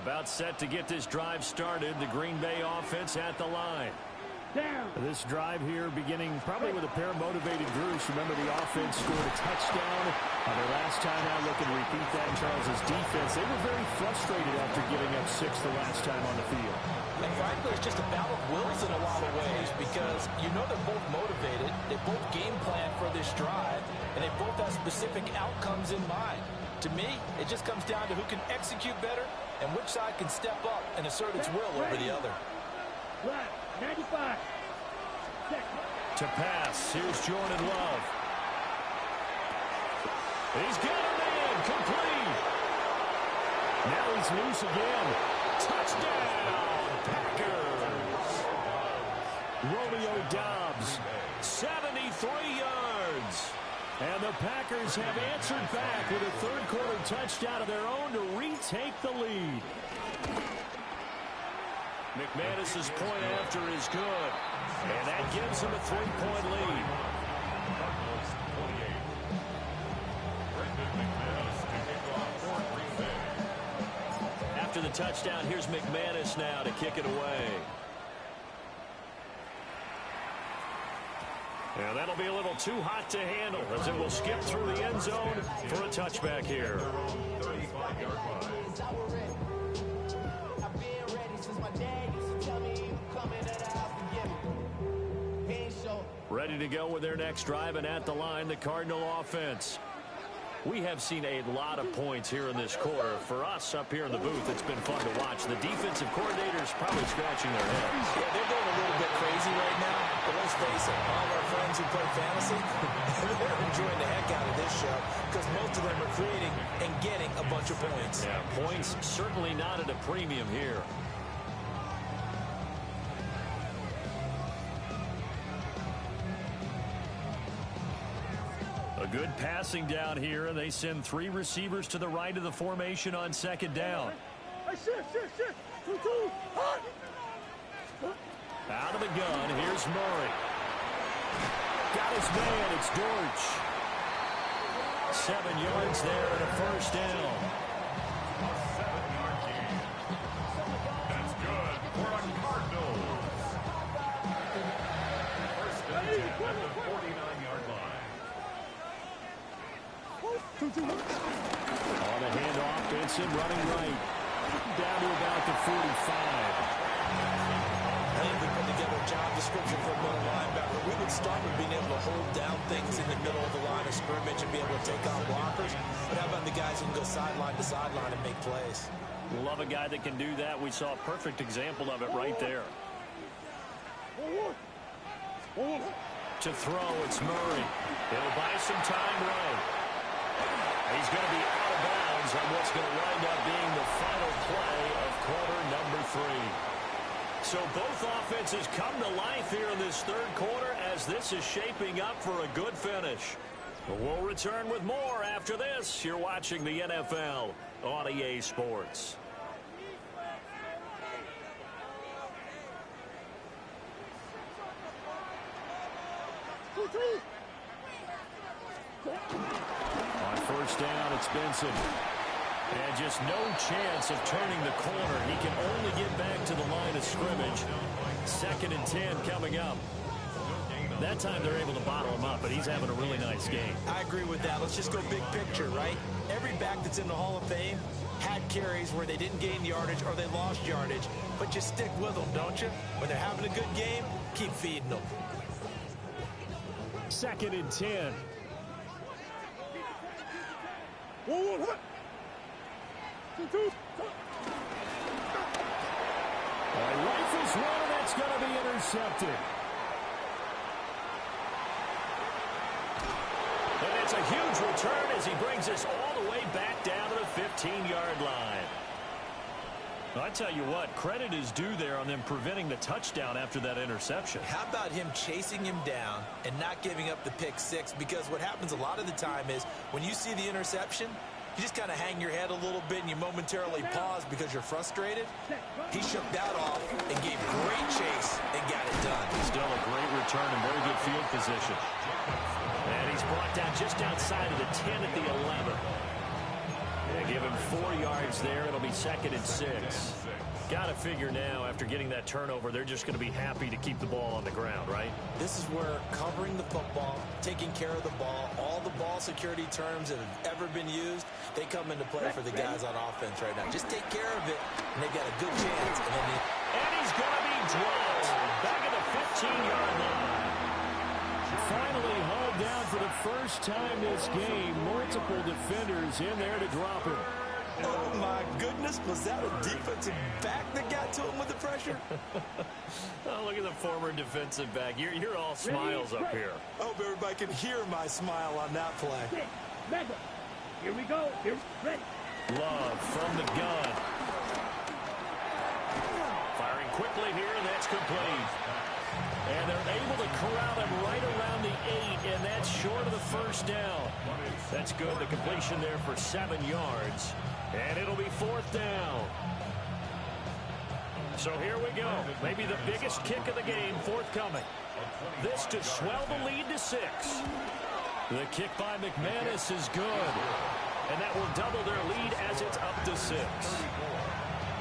About set to get this drive started. The Green Bay offense at the line. Down. This drive here beginning probably with a pair of motivated groups. Remember, the offense scored a touchdown their last time out. Looking to repeat that in Charles' defense. They were very frustrated after giving up 6 the last time on the field. And frankly, it's just a battle of wills in a lot of ways because you know they're both motivated. They both game plan for this drive, and they both have specific outcomes in mind. To me, it just comes down to who can execute better and which side can step up and assert its will over the other. Right. 95. To pass, here's Jordan Love. He's got a man, complete. Now he's loose again. Touchdown, Packers. Romeo Doubs, 73 yards. And the Packers have answered back with a third-quarter touchdown of their own to retake the lead. McManus's point after is good, and that gives him a 3-point lead. After the touchdown, here's McManus now to kick it away. And that'll be a little too hot to handle as it will skip through the end zone for a touchback here. Ready to go with their next drive, and at the line, the Cardinal offense. We have seen a lot of points here in this quarter. For us up here in the booth, it's been fun to watch. The defensive coordinators probably scratching their heads. Yeah, they're going a little bit crazy right now, but let's face it, all of our friends who play fantasy, they're enjoying the heck out of this show because most of them are creating and getting a bunch of points. Yeah, points certainly not at a premium here. A good passing down here, and they send 3 receivers to the right of the formation on second down. Out of the gun, here's Murray. Got his man, it's Dortch. 7 yards there and a first down. A 7-yard gain. That's good for a Cardinals. First and 10 at the 49-yard line. On the handoff, Benson running right. Down to about the 45. I think we put together a job description for a middle linebacker. We would start with being able to hold down things in the middle of the line of scrimmage and be able to take on blockers. But how about the guys who can go sideline to sideline and make plays? Love a guy that can do that. We saw a perfect example of it right there. To throw, it's Murray. He'll buy some time right. He's going to be out of bounds on what's going to wind up being the final play of quarter number 3. So both offenses come to life here in this third quarter as this is shaping up for a good finish. We'll return with more after this. You're watching the NFL on EA Sports. On first down, it's Benson. And just no chance of turning the corner. He can only get back to the line of scrimmage. 2nd and 10 coming up. That time they're able to bottle him up, but he's having a really nice game. I agree with that. Let's just go big picture, right? Every back that's in the Hall of Fame had carries where they didn't gain yardage or they lost yardage. But you stick with them, don't you? When they're having a good game, keep feeding them. 2nd and 10. Rifles one, that's going to be intercepted. And it's a huge return as he brings us all the way back down to the 15-yard line. I tell you what, credit is due there on them preventing the touchdown after that interception. How about him chasing him down and not giving up the pick 6? Because what happens a lot of the time is when you see the interception, you just kind of hang your head a little bit and you momentarily pause because you're frustrated. He shook that off and gave great chase and got it done. Still a great return and very good field position. And he's brought down just outside of the 10 at the 11. And give him 4 yards there. It'll be 2nd and 6. Got to figure now, after getting that turnover, they're just going to be happy to keep the ball on the ground, right? This is where covering the football, taking care of the ball, all the ball security terms that have ever been used, they come into play for the guys on offense right now. Just take care of it, and they've got a good chance. And he's going to be dropped back at the 15-yard line. Finally hauled down for the first time this game. Multiple defenders in there to drop him. Oh, my goodness. Was that a defensive back that got to him with the pressure? Oh, look at the former defensive back. You're all smiles up here. I hope everybody can hear my smile on that play. Back up. Here we go. Here, ready. Love from the gun. Firing quickly here, and that's complete. And they're able to corral him right around the 8, and that's short of the first down. That's good. The completion there for 7 yards. And it'll be 4th down. So here we go. Maybe the biggest kick of the game forthcoming. This to swell the lead to 6. The kick by McManus is good. And that will double their lead as it's up to 6.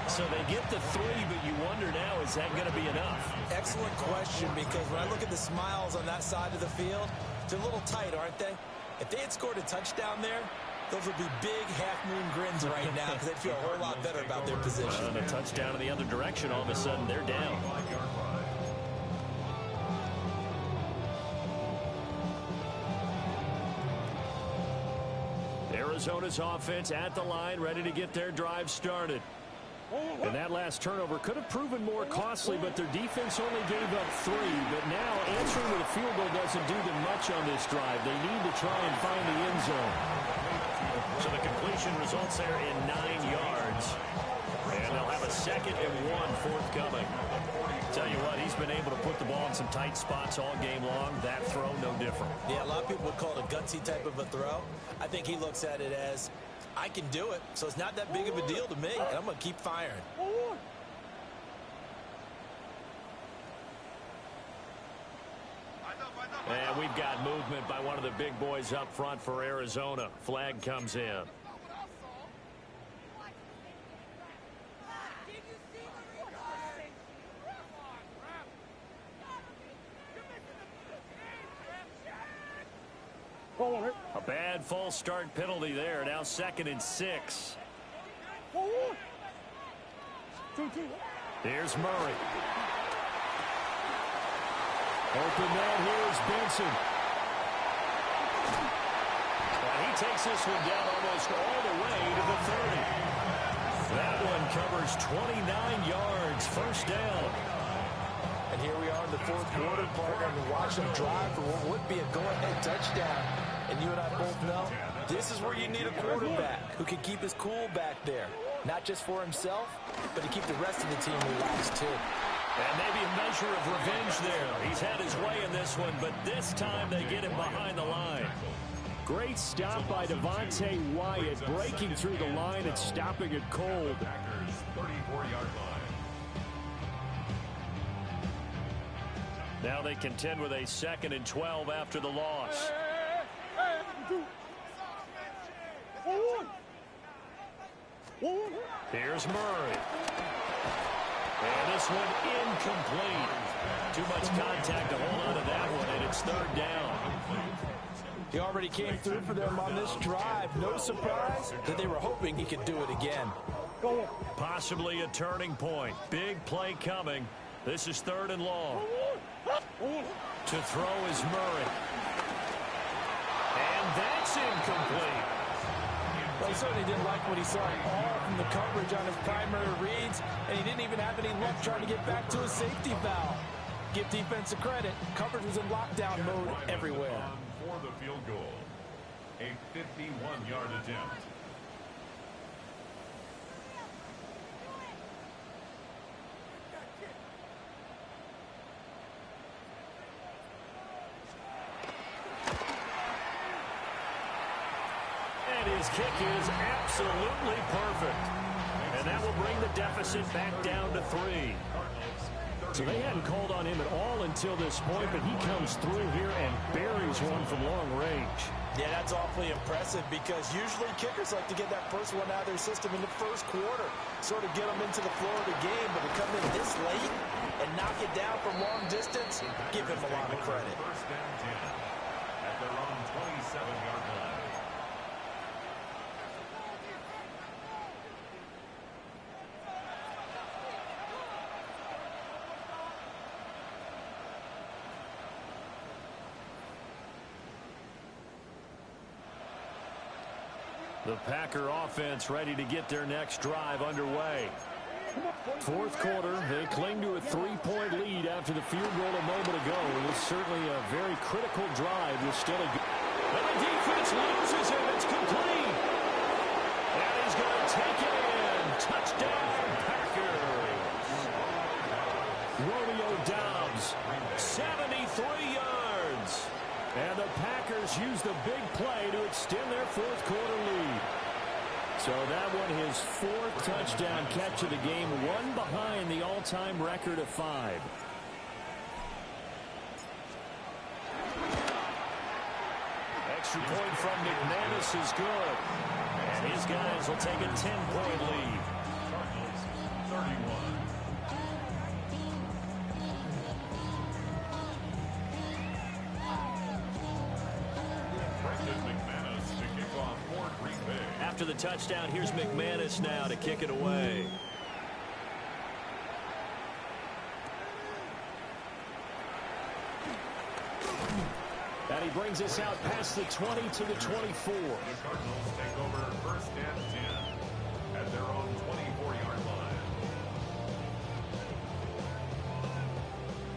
So they get the 3, but you wonder now, is that going to be enough? Excellent question, because when I look at the smiles on that side of the field, they're a little tight, aren't they? If they had scored a touchdown there, those would be big half-moon grins right now because they'd feel a whole lot better about their position. And a touchdown in the other direction, all of a sudden they're down. Arizona's offense at the line, ready to get their drive started. And that last turnover could have proven more costly, but their defense only gave up 3. But now answering with a field goal doesn't do them much on this drive. They need to try and find the end zone. So the completion results there in 9 yards. And they'll have a 2nd and 1 forthcoming. Tell you what, he's been able to put the ball in some tight spots all game long. That throw, no different. Yeah, a lot of people would call it a gutsy type of a throw. I think he looks at it as, I can do it, so it's not that big of a deal to me, and I'm going to keep firing. And we've got movement by one of the big boys up front for Arizona. Flag comes in. A bad false start penalty there. Now 2nd and 6. Here's Murray. Open man here is Benson. And he takes this one down almost all the way to the 30. That one covers 29 yards. First down. And here we are in the 4th quarter, partner, and watch them drive for what would be a go-ahead touchdown. And you and I both know this is where you need a quarterback who can keep his cool back there. Not just for himself, but to keep the rest of the team relaxed too. And maybe a measure of revenge there. He's had his way in this one, but this time they get him behind the line. Great stop by Devontae Wyatt, breaking through the line and stopping it cold. Packers 34-yard line. Now they contend with a 2nd and 12 after the loss. Here's Murray. And this one incomplete. Too much contact to hold on to that one, and it's 3rd down. He already came through for them on this drive. No surprise that they were hoping he could do it again. Possibly a turning point. Big play coming. This is 3rd and long. To throw is Murray. And that's incomplete. Well, he certainly didn't like what he saw all from the coverage on his primary reads, and he didn't even have any luck trying to get back to his safety valve. Give defense a credit. Coverage was in lockdown mode everywhere. For the field goal, a 51-yard attempt. His kick is absolutely perfect. And that will bring the deficit back down to 3. So they hadn't called on him at all in until this point, but he comes through here and buries one from long range. Yeah, that's awfully impressive because usually kickers like to get that first one out of their system in the first quarter, sort of get them into the flow of the game, but to come in this late and knock it down from long distance, give him a lot of credit. First and 10 at their own 27-yard line. The Packer offense ready to get their next drive underway. Fourth quarter, they cling to a 3-point lead after the field goal a moment ago. It was certainly a very critical drive with still a good... And the defense loses him. It's complete. And he's going to take it in. Touchdown, Packers. Romeo Doubs, 73 yards. And the Packers use the big play to extend their fourth quarter lead. So that one, his fourth touchdown catch of the game, one behind the all-time record of 5. Extra point from McManus is good. And his guys will take a 10-point lead. Cardinals 31. After the touchdown, here's McManus now to kick it away. And he brings us out past the 20 to the 24. The Cardinals take over first and 10 at their own 24-yard line.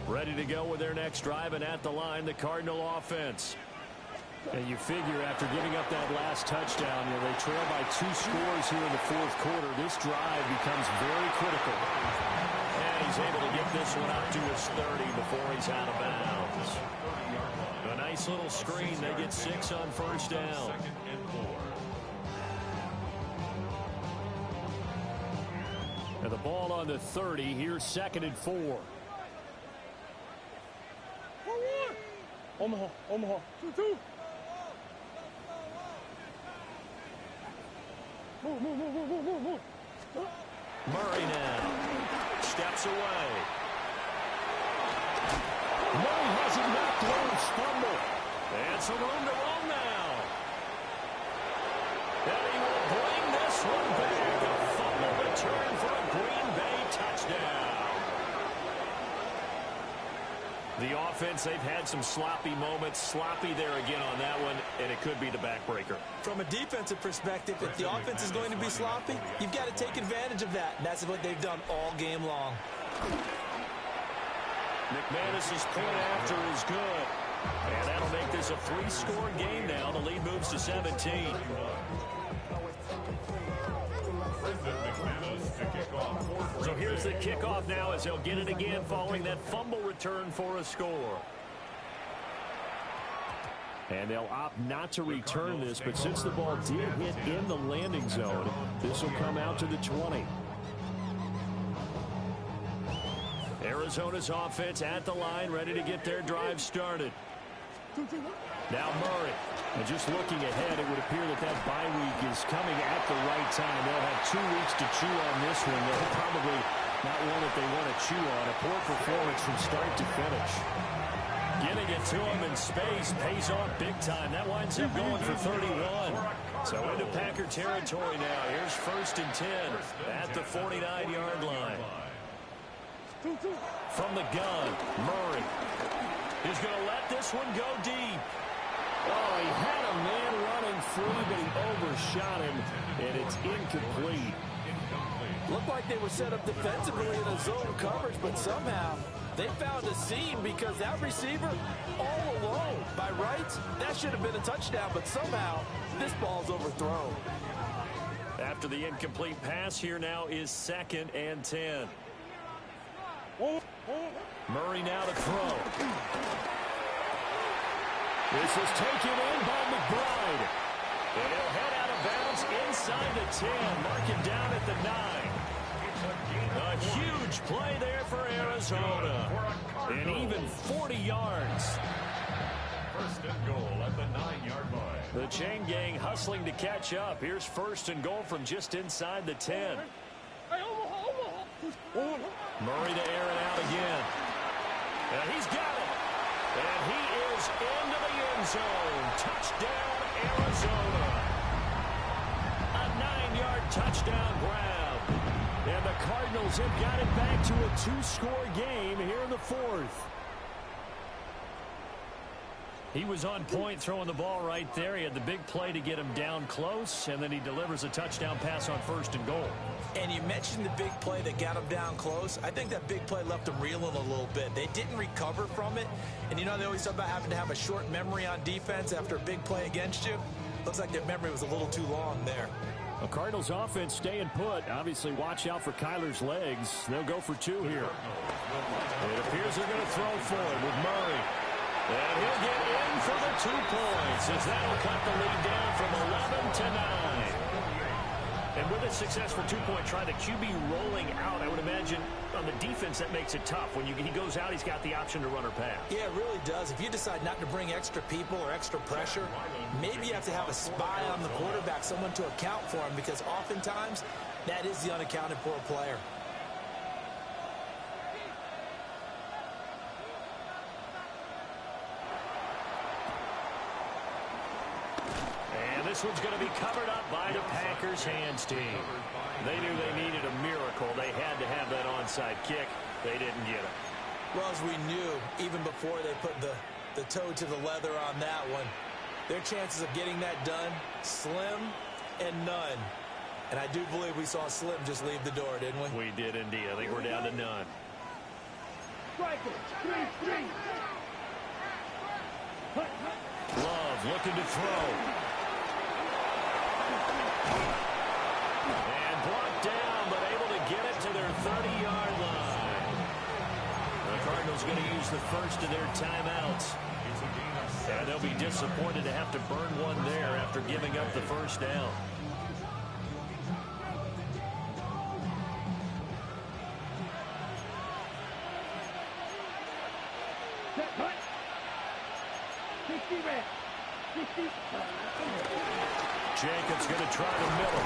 Ready to go with their next drive, and at the line, the Cardinal offense. And you figure after giving up that last touchdown, they trail by 2 scores here in the fourth quarter. This drive becomes very critical. And he's able to get this one out to his 30 before he's out of bounds. A nice little screen. They get 6 on first down. Second and 4. And the ball on the 30. Here's second and 4. Omaha. 2-2. Move. Murray now steps away. Murray has it knocked loose. Fumble. And some room to roll now. And he will bring this one back. A fumble return for a Green Bay touchdown. The offense, they've had some sloppy moments. Sloppy there again on that one, and it could be the backbreaker. From a defensive perspective, if the offense is going to be sloppy, you've got to take advantage of that. And that's what they've done all game long. McManus's point after is good. And that'll make this a 3-score game now. The lead moves to 17. So here's the kickoff now as they'll get it again following that fumble return for a score. And they'll opt not to return this, but since the ball did hit in the landing zone, this will come out to the 20. Arizona's offense at the line, ready to get their drive started. Now Murray. And just looking ahead, it would appear that bye week is coming at the right time. They'll have 2 weeks to chew on this one. They'll probably not one that they want to chew on. A poor performance from start to finish. Getting it to him in space pays off big time. That winds up going for 31. So into Packer territory now. Here's first and 10 at the 49-yard line. From the gun, Murray is going to let this one go deep. Oh, he had a man running free, but he overshot him, and it's incomplete. Looked like they were set up defensively in a zone coverage, but somehow they found a seam because that receiver all alone. By rights, that should have been a touchdown, but somehow this ball's overthrown. After the incomplete pass, here now is second and 10. Murray now to throw. This is taken in by McBride. And he'll head out of bounds inside the 10. Mark it down at the 9. A huge play there for Arizona. And even 40 yards. First and goal at the 9-yard line. The chain gang hustling to catch up. Here's first and goal from just inside the 10. Murray to air it out again. And he's got it. And he is into the end zone. Touchdown, Arizona. A 9-yard touchdown grab. And the Cardinals have got it back to a 2-score game here in the fourth. He was on point throwing the ball right there. He had the big play to get him down close, and then he delivers a touchdown pass on first and goal. And you mentioned the big play that got him down close. I think that big play left him reeling a little bit. They didn't recover from it. And you know they always talk about having to have a short memory on defense after a big play against you. Looks like their memory was a little too long there. The Cardinals offense staying put. Obviously, watch out for Kyler's legs. They'll go for 2 here. It appears they're going to throw for it with Murray. And he'll get in for the 2 points as that'll cut the lead down from 11 to 9. And with a successful 2-point try, the QB rolling out, I would imagine on the defense that makes it tough. When he goes out, he's got the option to run or pass. Yeah, it really does. If you decide not to bring extra people or extra pressure, maybe you have to have a spy on the quarterback, someone to account for him, because oftentimes that is the unaccounted for player. This one's going to be covered up by the Packers hands team. They knew they needed a miracle. They had to have that onside kick. They didn't get it. Well, as we knew, even before they put the toe to the leather on that one, their chances of getting that done, slim and none. And I do believe we saw Slim just leave the door, didn't we? We did indeed. I think we're down to none. Love looking to throw. And blocked down, but able to get it to their 30-yard line. The Cardinals going to use the first of their timeouts. And they'll be disappointed to have to burn one there after giving up the first down. Jacobs going to try the middle.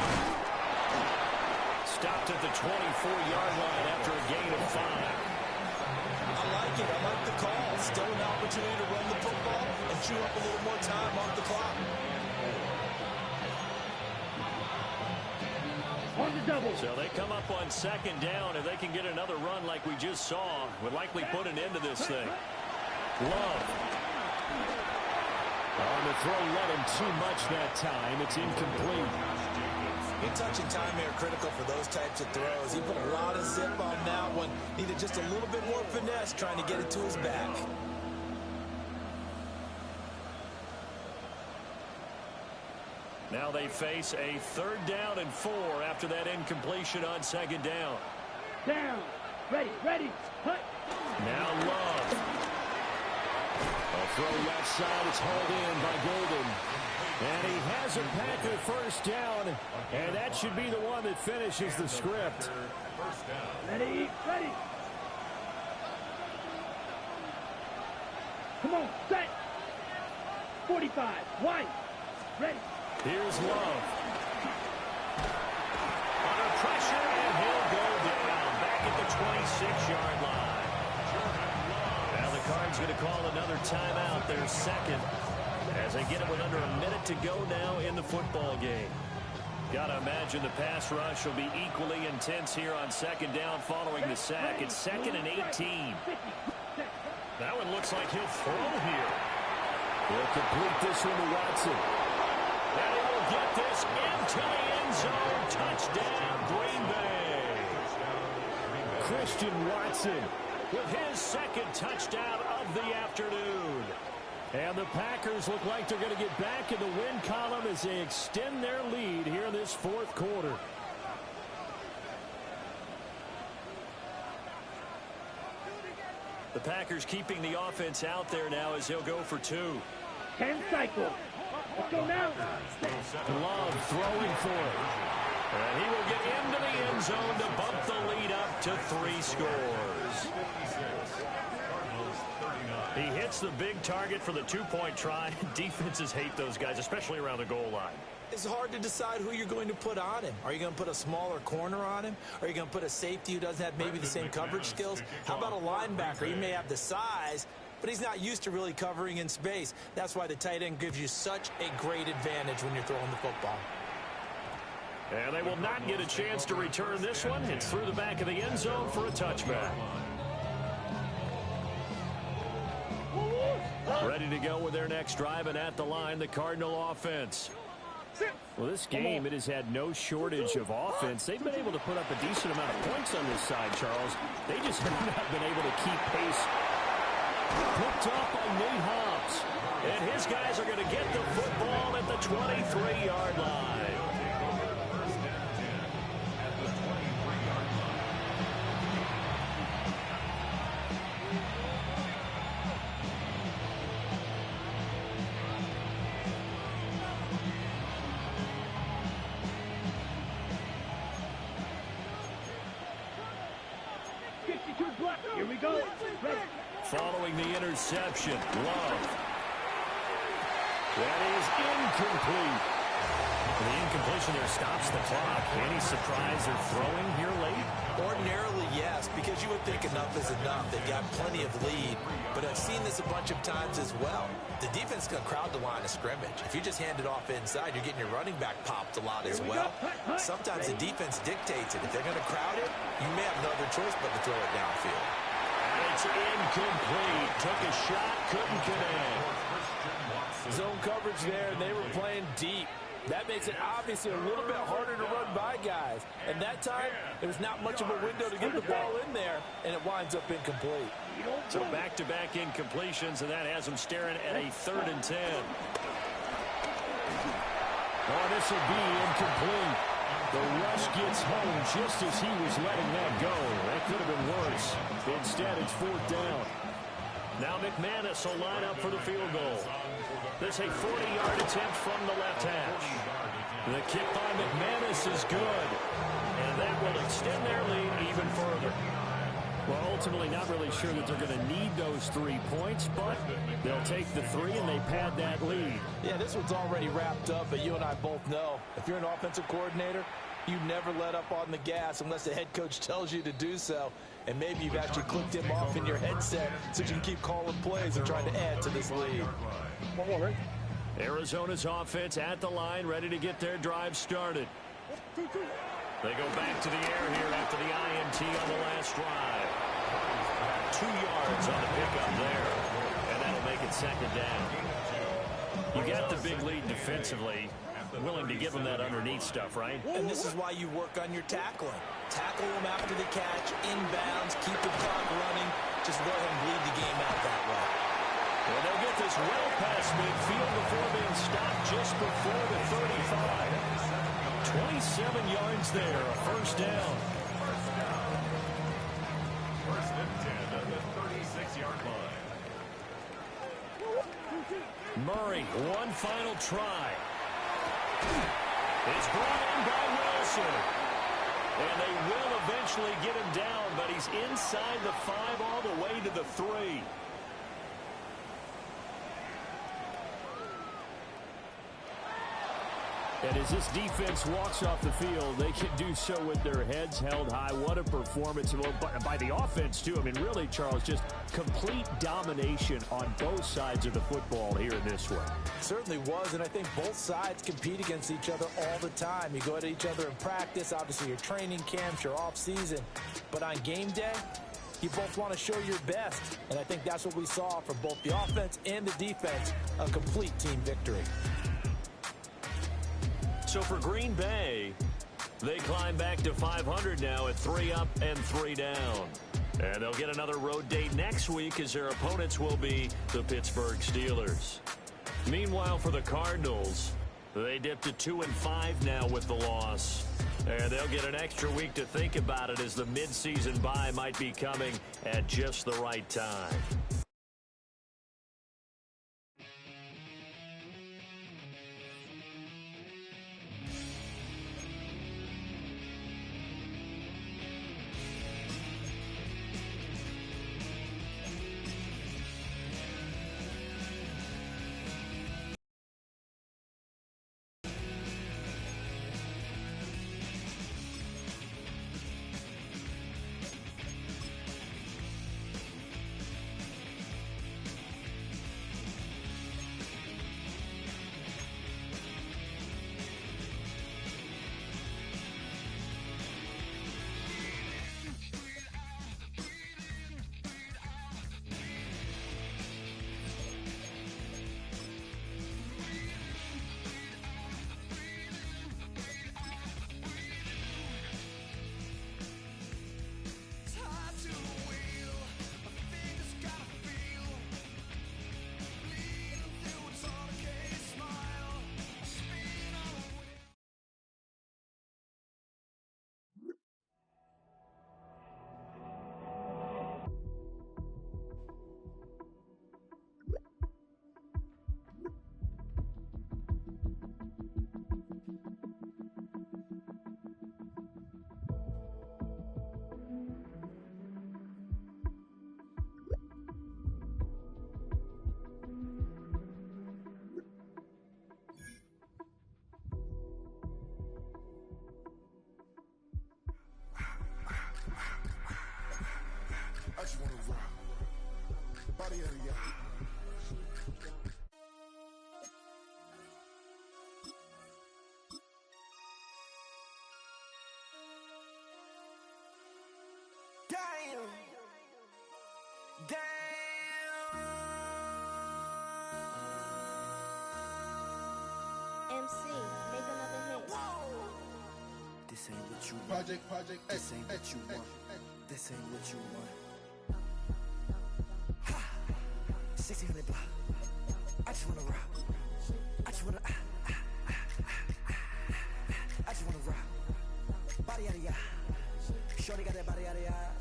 Stopped at the 24-yard line after a gain of 5. I like it. I like the call. Still an opportunity to run the football and chew up a little more time off the clock. On the double. So they come up on second down. If they can get another run like we just saw, would likely put an end to this thing. Love. On the throw, let him too much that time. It's incomplete. Good touch and time here critical for those types of throws. He put a lot of zip on that one. Needed just a little bit more finesse trying to get it to his back. Now they face a 3rd down and 4 after that incompletion on second down. Down. Ready. Hut. Now Love. A throw left side. It's hauled in by Golden. And he has a Packer first down. And that should be the one that finishes the script. Ready. Come on, set. 45. Wide. Ready. Here's Love. Under pressure, and he'll go down. Back at the 26-yard line. Now the Cards going to call another timeout, their second, as they get it with under a minute to go now in the football game. Got to imagine the pass rush will be equally intense here on second down following the sack. It's 2nd and 18. That one looks like he'll throw here. He'll complete this one to Watson. And he will get this into the end zone. Touchdown, Green Bay. Christian Watson with his 2nd touchdown of the afternoon. And the Packers look like they're going to get back in the win column as they extend their lead here in this 4th quarter. The Packers keeping the offense out there now as they'll go for 2. 10 cycle. Let's go now. Love throwing for it. And he will get into the end zone to bump the lead up to 3 scores. He hits the big target for the 2-point try. Defenses hate those guys, especially around the goal line. It's hard to decide who you're going to put on him. Are you going to put a smaller corner on him? Are you going to put a safety who doesn't have maybe the same coverage skills? How about a linebacker? He may have the size, but he's not used to really covering in space. That's why the tight end gives you such a great advantage when you're throwing the football. And they will not get a chance to return this one. It's through the back of the end zone for a touchback. Ready to go with their next drive, and at the line, the Cardinal offense. Well, this game, it has had no shortage of offense. They've been able to put up a decent amount of points on this side, Charles. They just have not been able to keep pace. Picked off by Nate Hobbs. And his guys are going to get the football at the 23-yard line. Here we go. Following the interception, Love. That is incomplete. The incompletion there stops the clock. Any surprise or throwing here late? Ordinarily, yes, because you would think enough is enough. They've got plenty of lead, but I've seen this a bunch of times as well. The defense is going to crowd the line of scrimmage. If you just hand it off inside, you're getting your running back popped a lot as well. Sometimes the defense dictates it. If they're going to crowd it, you may have no other choice but to throw it downfield. It's incomplete. Took a shot, couldn't connect. Zone coverage there, and they were playing deep. That makes it obviously a little bit harder to run by guys. And that time, there was not much of a window to get the ball in there, and it winds up incomplete. So back-to-back incompletions, and that has them staring at a 3rd and 10. Oh, this will be incomplete. The rush gets home just as he was letting that go. That could have been worse. Instead, it's 4th down. Now McManus will line up for the field goal. This a 40-yard attempt from the left hash. The kick by McManus is good. And that will extend their lead even further. Well, ultimately not really sure that they're going to need those 3 points, but they'll take the 3 and they pad that lead. Yeah, this one's already wrapped up, but you and I both know if you're an offensive coordinator, you never let up on the gas unless the head coach tells you to do so. And maybe you've actually clicked him off in your headset so you can keep calling plays and trying to add to this lead. Arizona's offense at the line, ready to get their drive started. They go back to the air here after the INT on the last drive. 2 yards on the pickup there, and that'll make it 2nd down. You got the big lead defensively. Willing to give them that underneath stuff, right? And this is why you work on your tackling. Tackle them after the catch, inbounds, keep the clock running. Just go ahead and bleed the game out that way. Well, they'll get this well past midfield before being stopped just before the 35. 27 yards there, a 1st down. 1st and 10 at the 36-yard line. Murray, one final try. It's brought in by Wilson. And they will eventually get him down, but he's inside the 5 all the way to the 3. And as this defense walks off the field, they can do so with their heads held high. What a performance by the offense, too. I mean, really, Charles, just complete domination on both sides of the football here in this one. Certainly was, and I think both sides compete against each other all the time. You go at each other in practice, obviously your training camps, your off-season. But on game day, you both want to show your best. And I think that's what we saw from both the offense and the defense, a complete team victory. So for Green Bay, they climb back to 500 now at 3 up and 3 down. And they'll get another road date next week as their opponents will be the Pittsburgh Steelers. Meanwhile, for the Cardinals, they dipped to 2-5 now with the loss. And they'll get an extra week to think about it as the midseason bye might be coming at just the right time. MC, make another hit. This ain't what you want. This ain't what you want. This ain't what you want. Ha! 1600 block. I just wanna rock. I just wanna I just wanna rock. Body yada yada. Shorty got that body yada yada.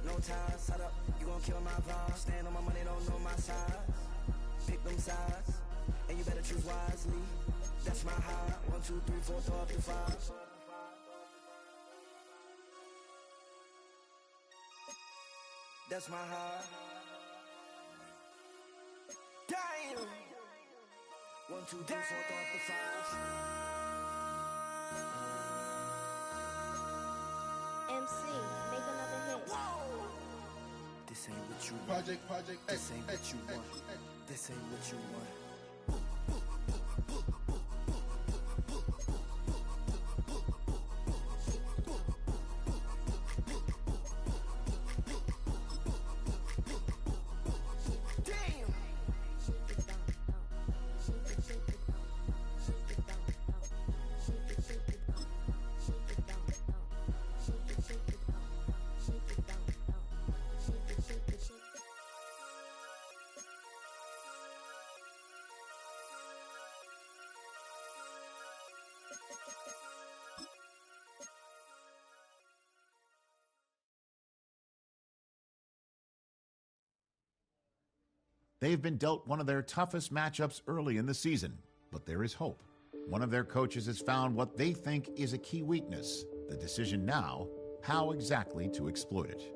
No time, set up. You gon' kill my vibe. Stand on my money, don't know my size. Pick them sides. And you better choose wisely. That's my high. 1, 2, 3, 4, throw up to 5. That's my high. Damn. 1, 2, 3, 4, throw up to 5. MC, make another hit. This ain't what you want. This ain't what you want. This ain't what you want. They've been dealt one of their toughest matchups early in the season, but there is hope. One of their coaches has found what they think is a key weakness. The decision now, how exactly to exploit it.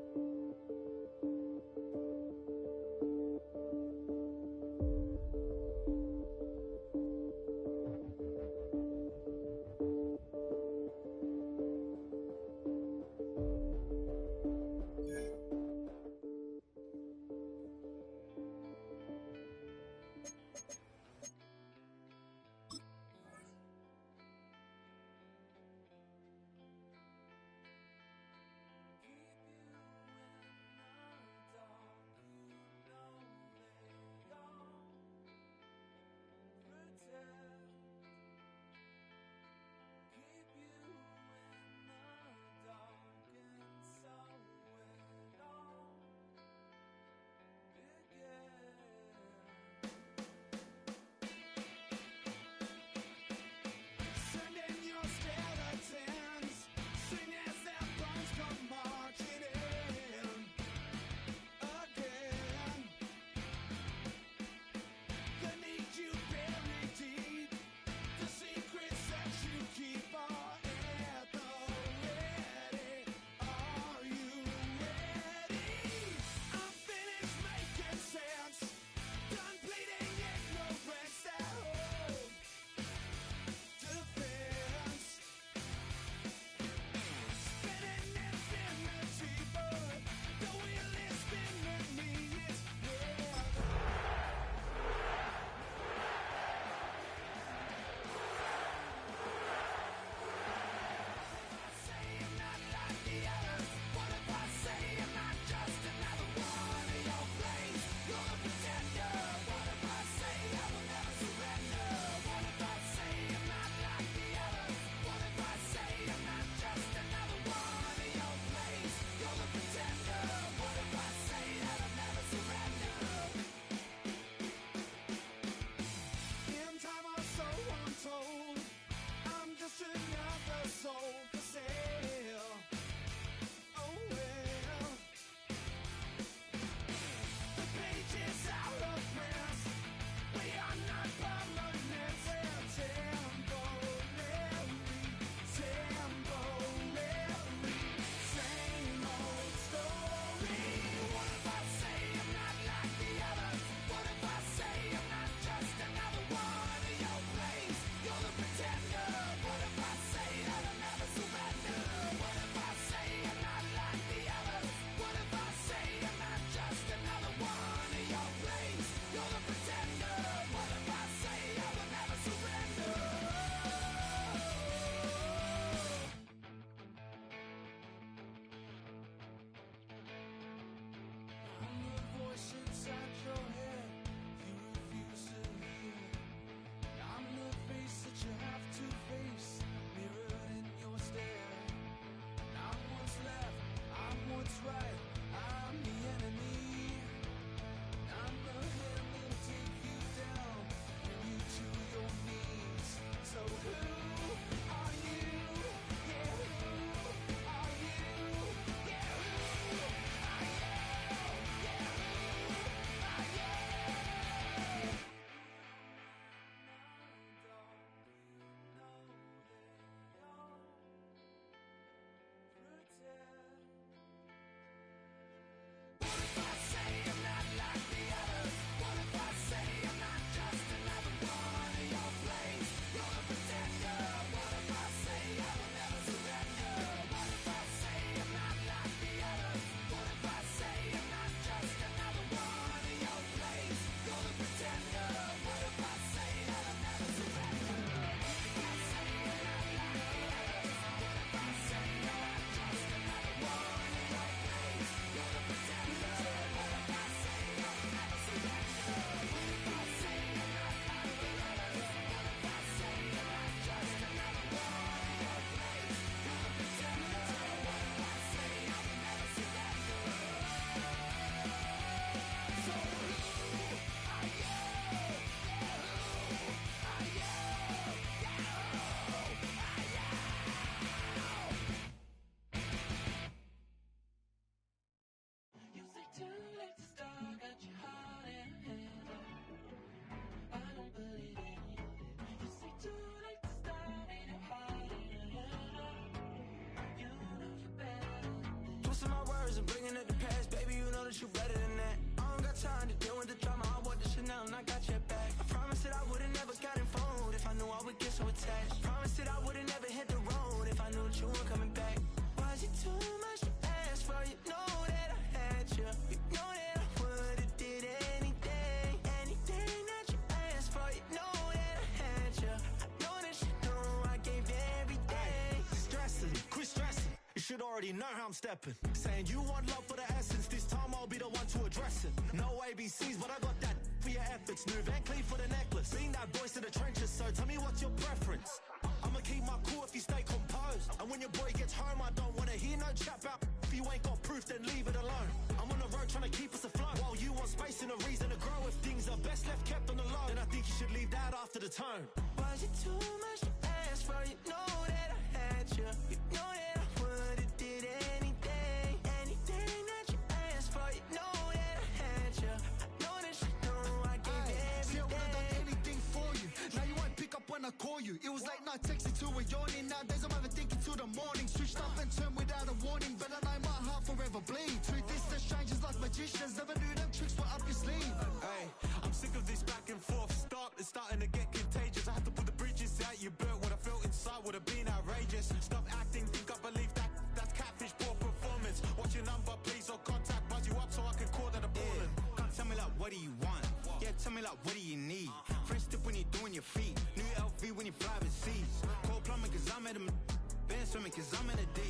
already know how I'm stepping. Saying you want love for the essence, this time I'll be the one to address it. No ABCs, but I got that for your efforts. New Van Cleef for the necklace. Being that voice in the trenches, so tell me what's your preference. I'ma keep my cool if you stay composed. And when your boy gets home, I don't wanna hear no chat about. If you ain't got proof, then leave it alone. I'm on the road trying to keep us afloat. While you want space and a reason to grow. If things are best left kept on the low, then I think you should leave that after the tone. Was it too much to ask for? You know that I had you. You know that I would've did anything. Anything that you asked for. You know that I had you. I know that you know I gave everything. See, I would've done anything for you. Now you won't pick up when I call you. It was late night texting to a yawning. Nowadays I'm overthinking till the morning. Switched up and turned without a warning. But I know my heart forever bleed. Truth is that strangers like magicians. Never knew them tricks were up your sleeve. Hey, I'm sick of this back and forth. It's starting to get contagious. I have to put the bridges out you built. What I felt inside would have been outrageous. Stop acting, think I believe that. That's catfish, poor performance. What's your number, please, or contact. Buzz you up so I can call that a ballin'. Can't tell me like, what do you want? Yeah, tell me like, what do you need? Fresh tip when you're doing your feet. New LV when you fly overseas. Call plumbing cause I'm at a been swimming cause I'm in a D.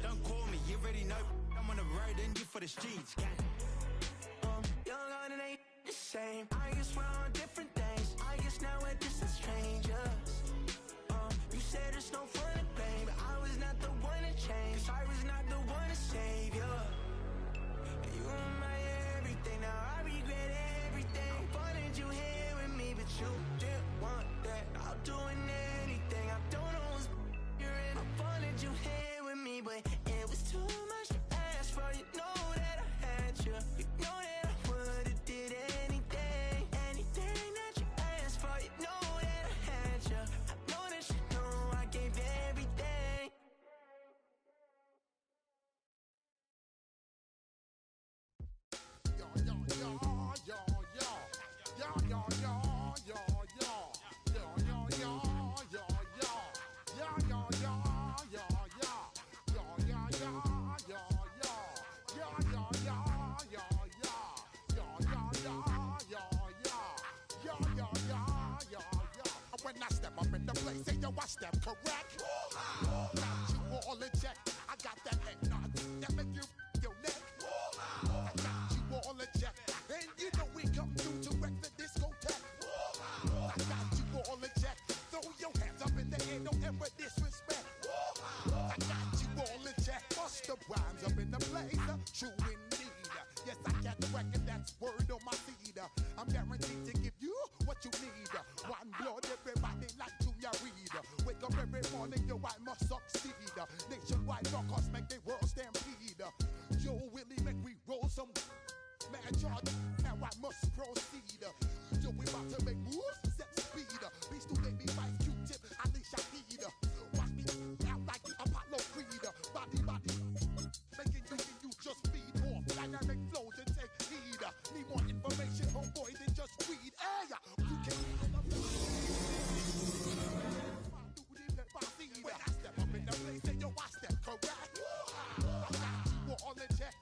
Don't call me, you already know. I'm on the road and you for the streets. Young on and ain't the same. I guess we're on different things. I guess now we're distant strangers. You said it's no fun to blame, but I was not the one to change. I was not the one to save you. You were my everything. Now I regret everything. I wanted you here with me, but you didn't want that. I'll do anything. I don't know what's you're in. I wanted you here with me, but it was too much to ask for. You know that I had you. You know that I would've did anything. Anything that you asked for. You know that I had you. I know that you know I gave everything. When I step up in the place, say yo, I step correct. Got you all in check. I got that head nod that make you your neck. I got you all in check, and you know we come through to wreck the discotheque. I got you all in check. Throw your hands up in the air, don't ever disrespect. I got you all in check. Bust the rhymes up in the place, true indeed. Yes, I got the record, that's word on my seed. I'm guaranteed to give you what you need. One blood, everybody like Junior Reed. Wake up every morning, yo, I must succeed. Nationwide rockers make the world stampede. Yo, Willie, make we roll some man charge. Now I must proceed. Yo, we about to make moves, set speed. Beast to make me fight Q-tip, Alicia Heed. Watch me out like Apollo Creed. Body, making you just feed off dynamic flows and take heed. Need more information, homeboy, than just weed. Hey, you can when I step up in the place, say yo, I step correct. I got you all in check.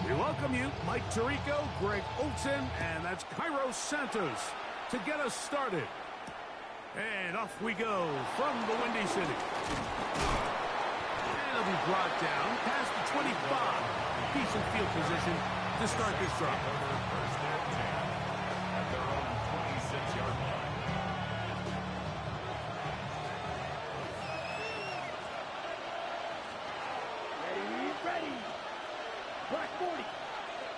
We welcome you, Mike Tirico, Greg Olsen, and that's Cairo Santos to get us started. And off we go from the Windy City. And it'll be brought down past the 25. Decent field position to start this drive. their own 26-yard line. Ready. Black 40.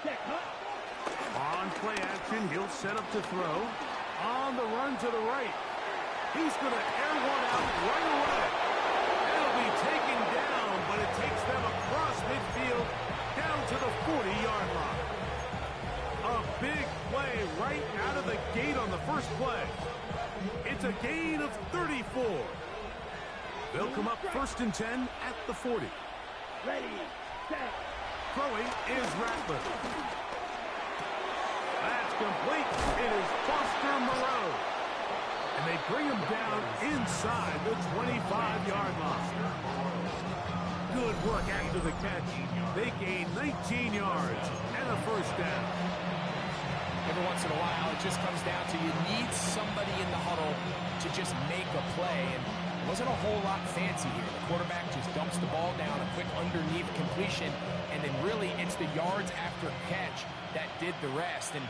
Check, hut. On play action, he'll set up to throw. On the run to the right. He's going to air one out right away. It'll be taken down, but it takes them across midfield down to the 40-yard line. A big play right out of the gate on the first play. It's a gain of 34. They'll come up 1st and 10 at the 40. Ready, set. Throwing is Rattler. That's complete. It is Foster Moreau. And they bring him down inside the 25-yard line. Good work after the catch. They gain 19 yards and a first down. Every once in a while, it just comes down to you need somebody in the huddle to just make a play. And it wasn't a whole lot fancy here. The quarterback just dumps the ball down, a quick underneath completion, and then really it's the yards after catch that did the rest. And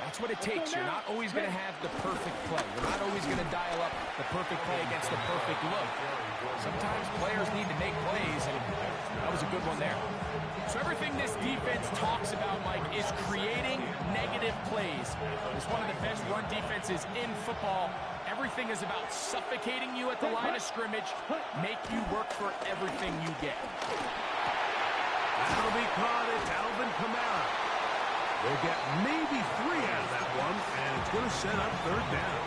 that's what it takes. You're not always going to have the perfect play. You're not always going to dial up the perfect play against the perfect look. Sometimes players need to make plays, and that was a good one there. So everything this defense talks about, Mike, is creating negative plays. It's one of the best run defenses in football. Everything is about suffocating you at the line of scrimmage, make you work for everything you get. That'll be caught. It's Alvin Kamara. They'll get maybe 3 out of that one, and it's going to set up 3rd down.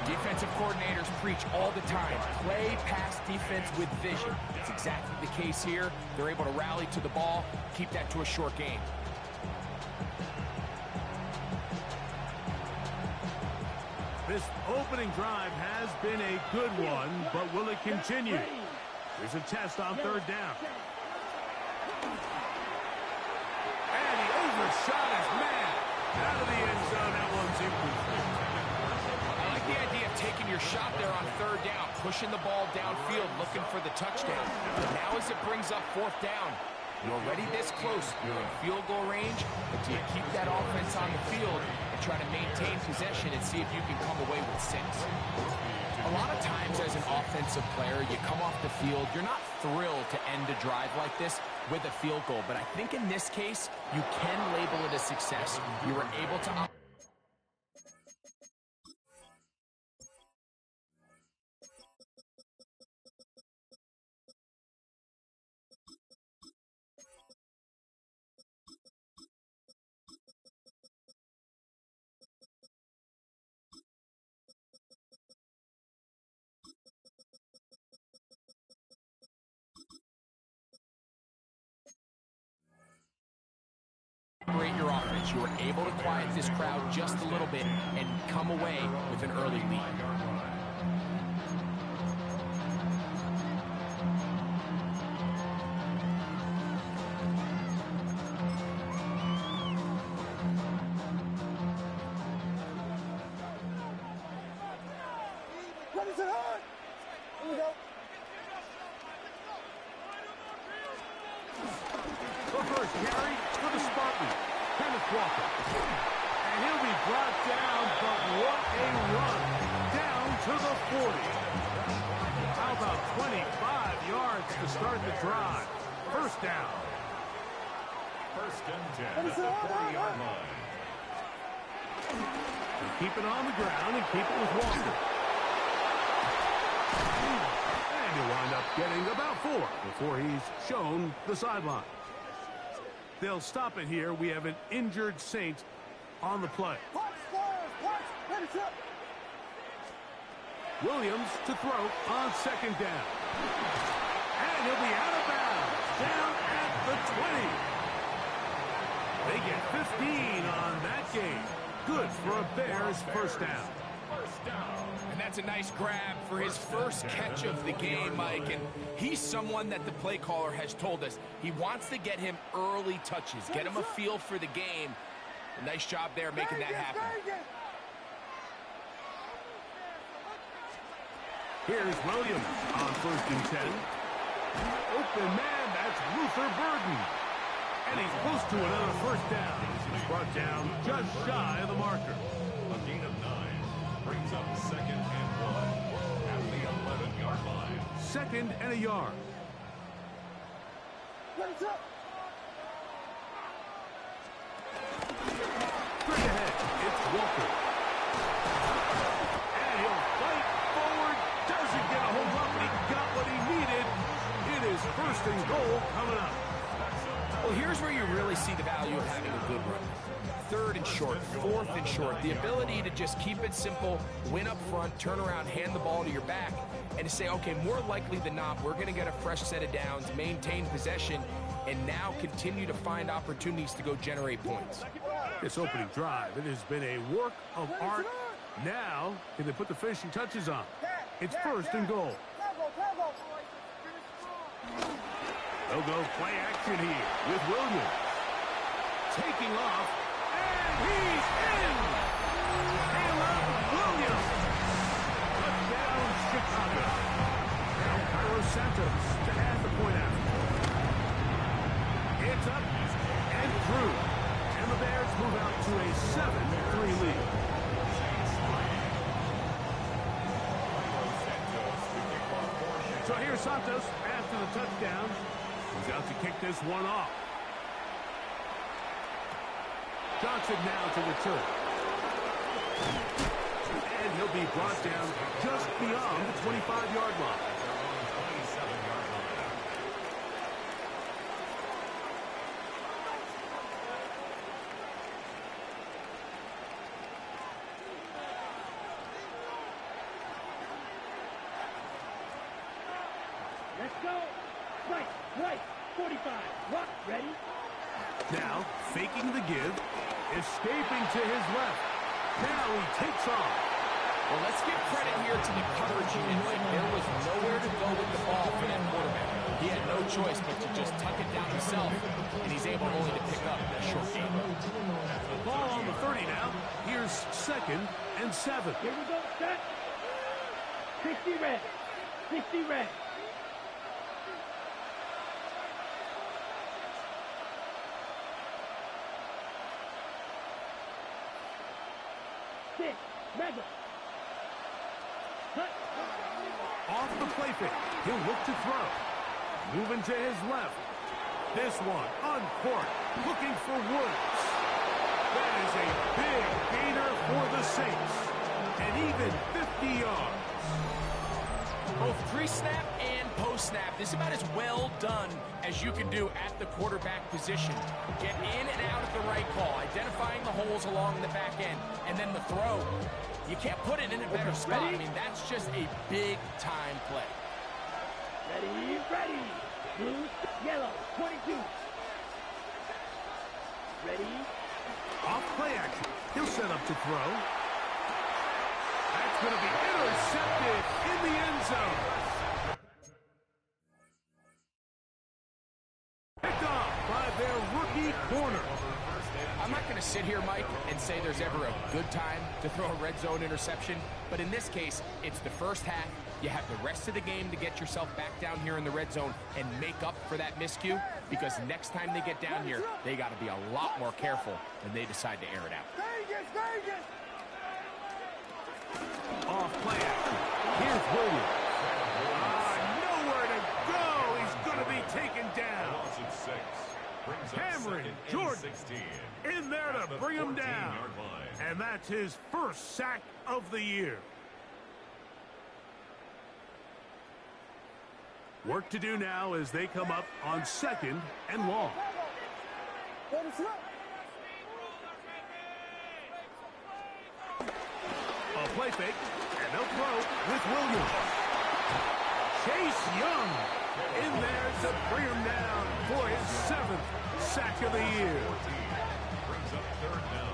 Defensive coordinators preach all the time, play pass defense with vision. It's exactly the case here. They're able to rally to the ball, keep that to a short game. This opening drive has been a good one, but will it continue? There's a test on 3rd down. And he overshot his man. Out of the end zone, that one's incomplete. I like the idea of taking your shot there on 3rd down, pushing the ball downfield, looking for the touchdown. Now as it brings up 4th down, you're already this close. You're in field goal range, but do you keep that offense on the field and try to maintain possession and see if you can come away with 6? A lot of times as an offensive player, you come off the field, you're not thrilled to end a drive like this with a field goal, but I think in this case, you can label it a success. You were able to... your offense. You were able to quiet this crowd just a little bit and come away with an early lead. What is it hard? Here we go. The first carry for the Spartans, Kenneth Walker. And he'll be brought down, but what a run down to the 40. How about 25 yards to start the drive? 1st down. 1st and 10 at the 40-yard line. And keep it on the ground and keep it with Walker. And he'll wind up getting about 4 before he's shown the sideline. They'll stop it here. We have an injured Saint on the play. Williams to throw on 2nd down. And he'll be out of bounds, down at the 20. They get 15 on that game. Good for a Bears 1st down. And that's a nice grab for his first catch of the game, Mike. And he's someone that the play caller has told us he wants to get him early touches, get him a feel for the game. A nice job there making that happen. Here's Williams on 1st and 10. Open man, that's Luther Burden. And he's close to another first down. He's brought down just shy of the marker. A gain of 9 brings up 2nd and 1 at the 11-yard line. 2nd and a yard. What's up? Straight ahead, it's Walker. And he'll fight forward. Doesn't get a hold up, but he got what he needed. It is 1st and goal coming up. Well, here's where you really see the value of having a good run. 3rd and short, 4th and short. The ability to just keep it simple, win up front, turn around, hand the ball to your back, and to say, okay, more likely than not, we're going to get a fresh set of downs, maintain possession, and now continue to find opportunities to go generate points. This opening drive, it has been a work of art. Now, can they put the finishing touches on? It's 1st and goal. They'll go play action here with Williams. Taking off, and he's in! Caleb Williams! Touchdown, Chicago. Now Cairo Santos to add the point after. It's up and through. And the Bears move out to a 7-3 lead. So here's Santos after the touchdown. He's out to kick this one off. Johnson now to return. And he'll be brought down just beyond the 25-yard line. Let's go. Right, 45. What? Ready? Now, faking the give, escaping to his left. Now he takes off. Well, let's give credit here to the coverage unit. There was nowhere to go with the ball for that quarterback. He had no choice but to just tuck it down himself, and he's able only to pick up that short gain. Ball on the 30 now. Here's 2nd and 7. Here we go. Set. 60 red. 60 red. Mega. Off the play fake. He'll look to throw. Moving to his left. This one uncorked. Looking for Woods. That is a big gainer for the Saints. And even 50 yards. Both pre-snap and post-snap. This is about as well done as you can do at the quarterback position. Get in and out at the right call, identifying the holes along the back end, and then the throw. You can't put it in a better spot. I mean, that's just a big-time play. Ready. Blue, yellow, 22. Ready. Off play action. He'll set up to throw. That's going to be intercepted in the end zone. Picked off by their rookie corner. I'm not going to sit here, Mike, and say there's ever a good time to throw a red zone interception, but in this case, it's the first half. You have the rest of the game to get yourself back down here in the red zone and make up for that miscue, because next time they get down here, they got to be a lot more careful when they decide to air it out. Vegas! Off play action. Here's Williams. Nowhere to go. He's going to be taken down. Cameron Jordan in there to bring him down. And that's his first sack of the year. Work to do now as they come up on 2nd and long. A play fake, and they'll throw with Williams. Chase Young in there to bring him down for his 7th sack of the year. Brings up 3rd down.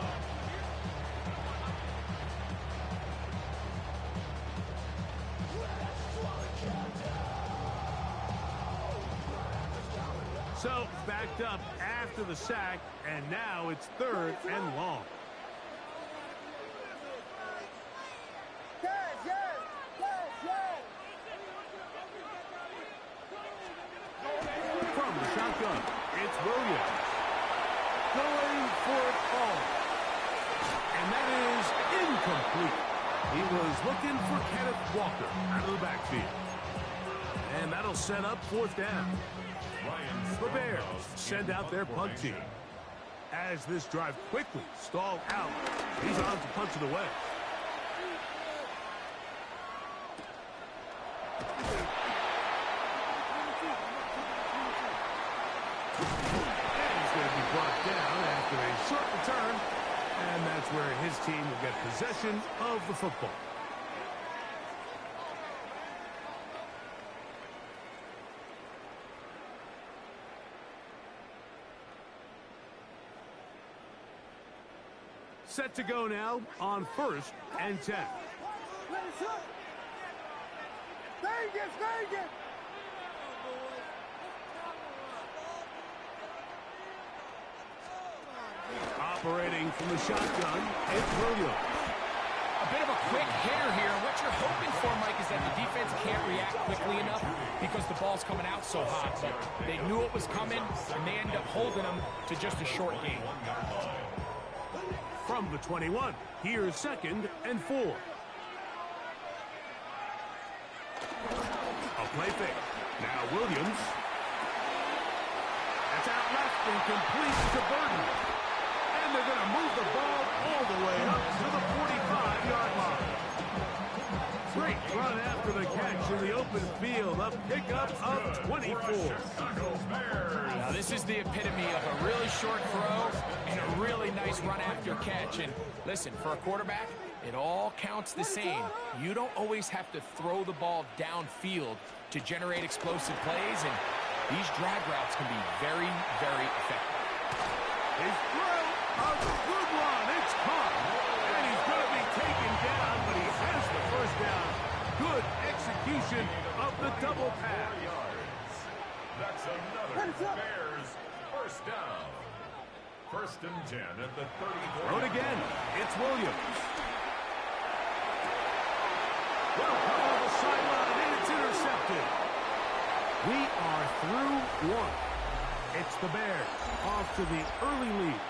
So, backed up after the sack, and now it's 3rd and long. From the shotgun, it's Williams. going for it all. And that is incomplete. He was looking for Kenneth Walker out of the backfield. And that'll set up 4th down. The Bears send out their punt team. As this drive quickly stalled out, he's on to punch it away. And he's going to be brought down after a short return, and that's where his team will get possession of the football. Set to go now on 1st and 10. Operating from the shotgun, it's Williams. A bit of a quick hitter here. What you're hoping for, Mike, is that the defense can't react quickly enough because the ball's coming out so hot. But they knew it was coming, and they end up holding them to just a short gain. From the 21, here's 2nd and 4. A play fake. Now Williams. That's out left and complete to Burton. And they're going to move the ball all the way up to the 45-yard line. Great run after the catch in the open field. A pickup of 24. Now this is the epitome of a really short throw and a really nice run after catch. And listen, for a quarterback, it all counts the same. You don't always have to throw the ball downfield to generate explosive plays, and these drag routes can be very, very effective. His throw, a good one. It's caught. And he's going to be taken down, but he has the 1st down. Good execution of the double pass. That's another Bears 1st down. 1st and 10 at the 34. Thrown again. It's Williams. Well, on the sideline, and it's intercepted. We are through 1. It's the Bears off to the early lead.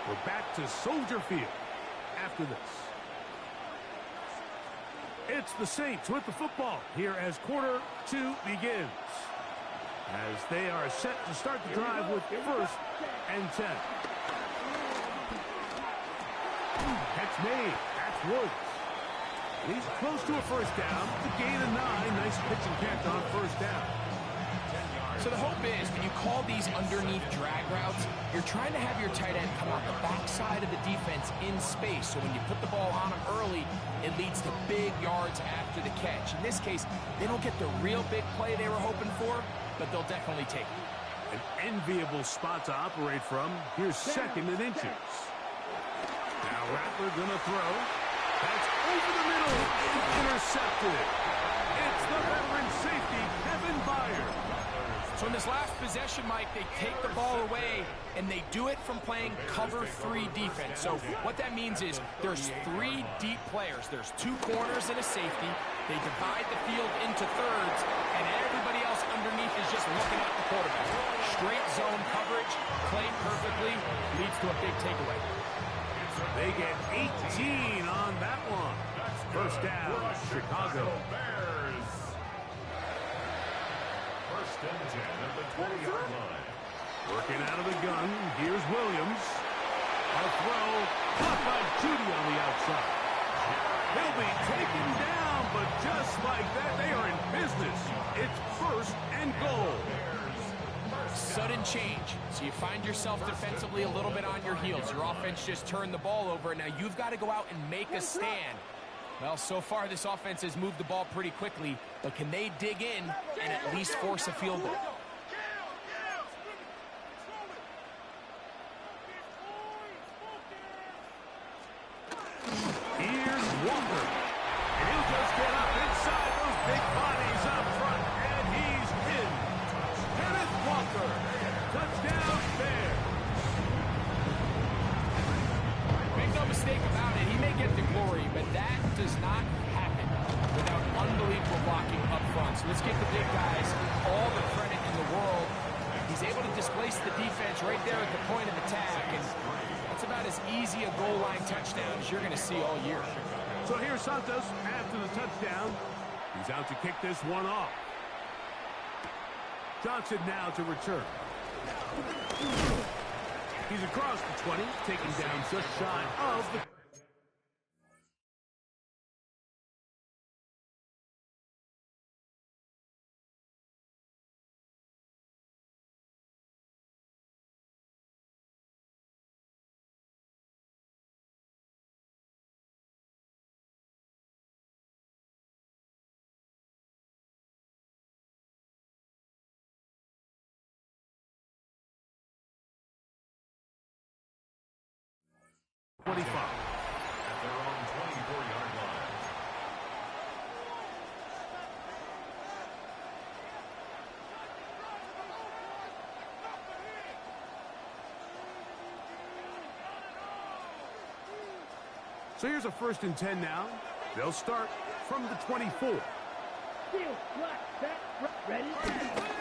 We're back to Soldier Field after this. It's the Saints with the football here as quarter 2 begins. As they are set to start the drive with 1st and 10. Catch made. That's Woods. He's close to a 1st down. The gain of 9. Nice pitch and catch on 1st down. So the hope is when you call these underneath drag routes, you're trying to have your tight end come out the backside of the defense in space. So when you put the ball on him early, it leads to big yards after the catch. In this case, they don't get the real big play they were hoping for, but they'll definitely take it. An enviable spot to operate from. Here's 2nd and inches. Now Rattler gonna throw. That's over the middle. Intercepted. It's the veteran safety, Kevin Byard. So in this last possession, Mike, they take the ball away, and they do it from playing cover 3 defense. So what that means is there's 3 deep players. There's 2 corners and a safety. They divide the field into thirds, and everybody else underneath is just looking at the quarterback. Straight zone coverage, played perfectly, leads to a big takeaway. They get 18 on that one. 1st down, Chicago. Bears. 1st and 10 at the 20-yard line. Working out of the gun, here's Williams. A throw, caught by Judy on the outside. He'll be taken down, but just like that, they are in business. It's 1st and goal. Sudden change. So you find yourself defensively a little bit on your heels. Your offense just turned the ball over. Now you've got to go out and make a stand. Well, so far this offense has moved the ball pretty quickly, but can they dig in and at least force a field goal? Here's Walker. And he'll just get up inside those big bodies up front, and he's in. Kenneth Walker. Touchdown, Bears. Make no mistake about it, he may get the glory, but that does not happen without unbelievable blocking up front. So let's give the big guys all the credit in the world He's able to displace the defense right there at the point of attack, and that's about as easy a goal line touchdown as you're going to see all year. So here's Santos after the touchdown. He's out to kick this one off. Johnson now to return. He's across the 20, taken down just shy of the... At their own 24-yard line. So here's a 1st and 10 now. They'll start from the 24. Ready?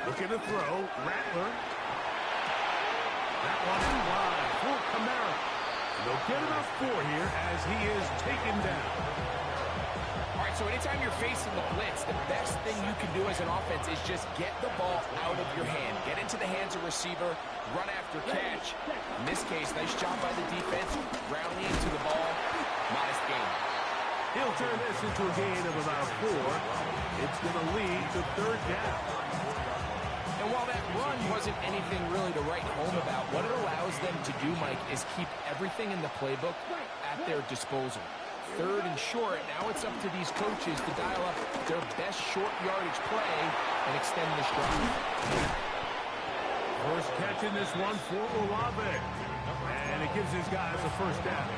Looking to throw. Rattler. That one in wide for Kamara. They'll get about 4 here as he is taken down. All right, so anytime you're facing the blitz, the best thing you can do as an offense is just get the ball out of your hand. Get into the hands of receiver, run after catch. In this case, nice job by the defense, rallying to the ball. Modest gain. He'll turn this into a gain of about 4. It's going to lead to 3rd down. And while that run wasn't anything really to write home about, what it allows them to do, Mike, is keep everything in the playbook at their disposal. 3rd and short, now it's up to these coaches to dial up their best short yardage play and extend this drive. First catch in this one for Olave. And it gives his guys a 1st down.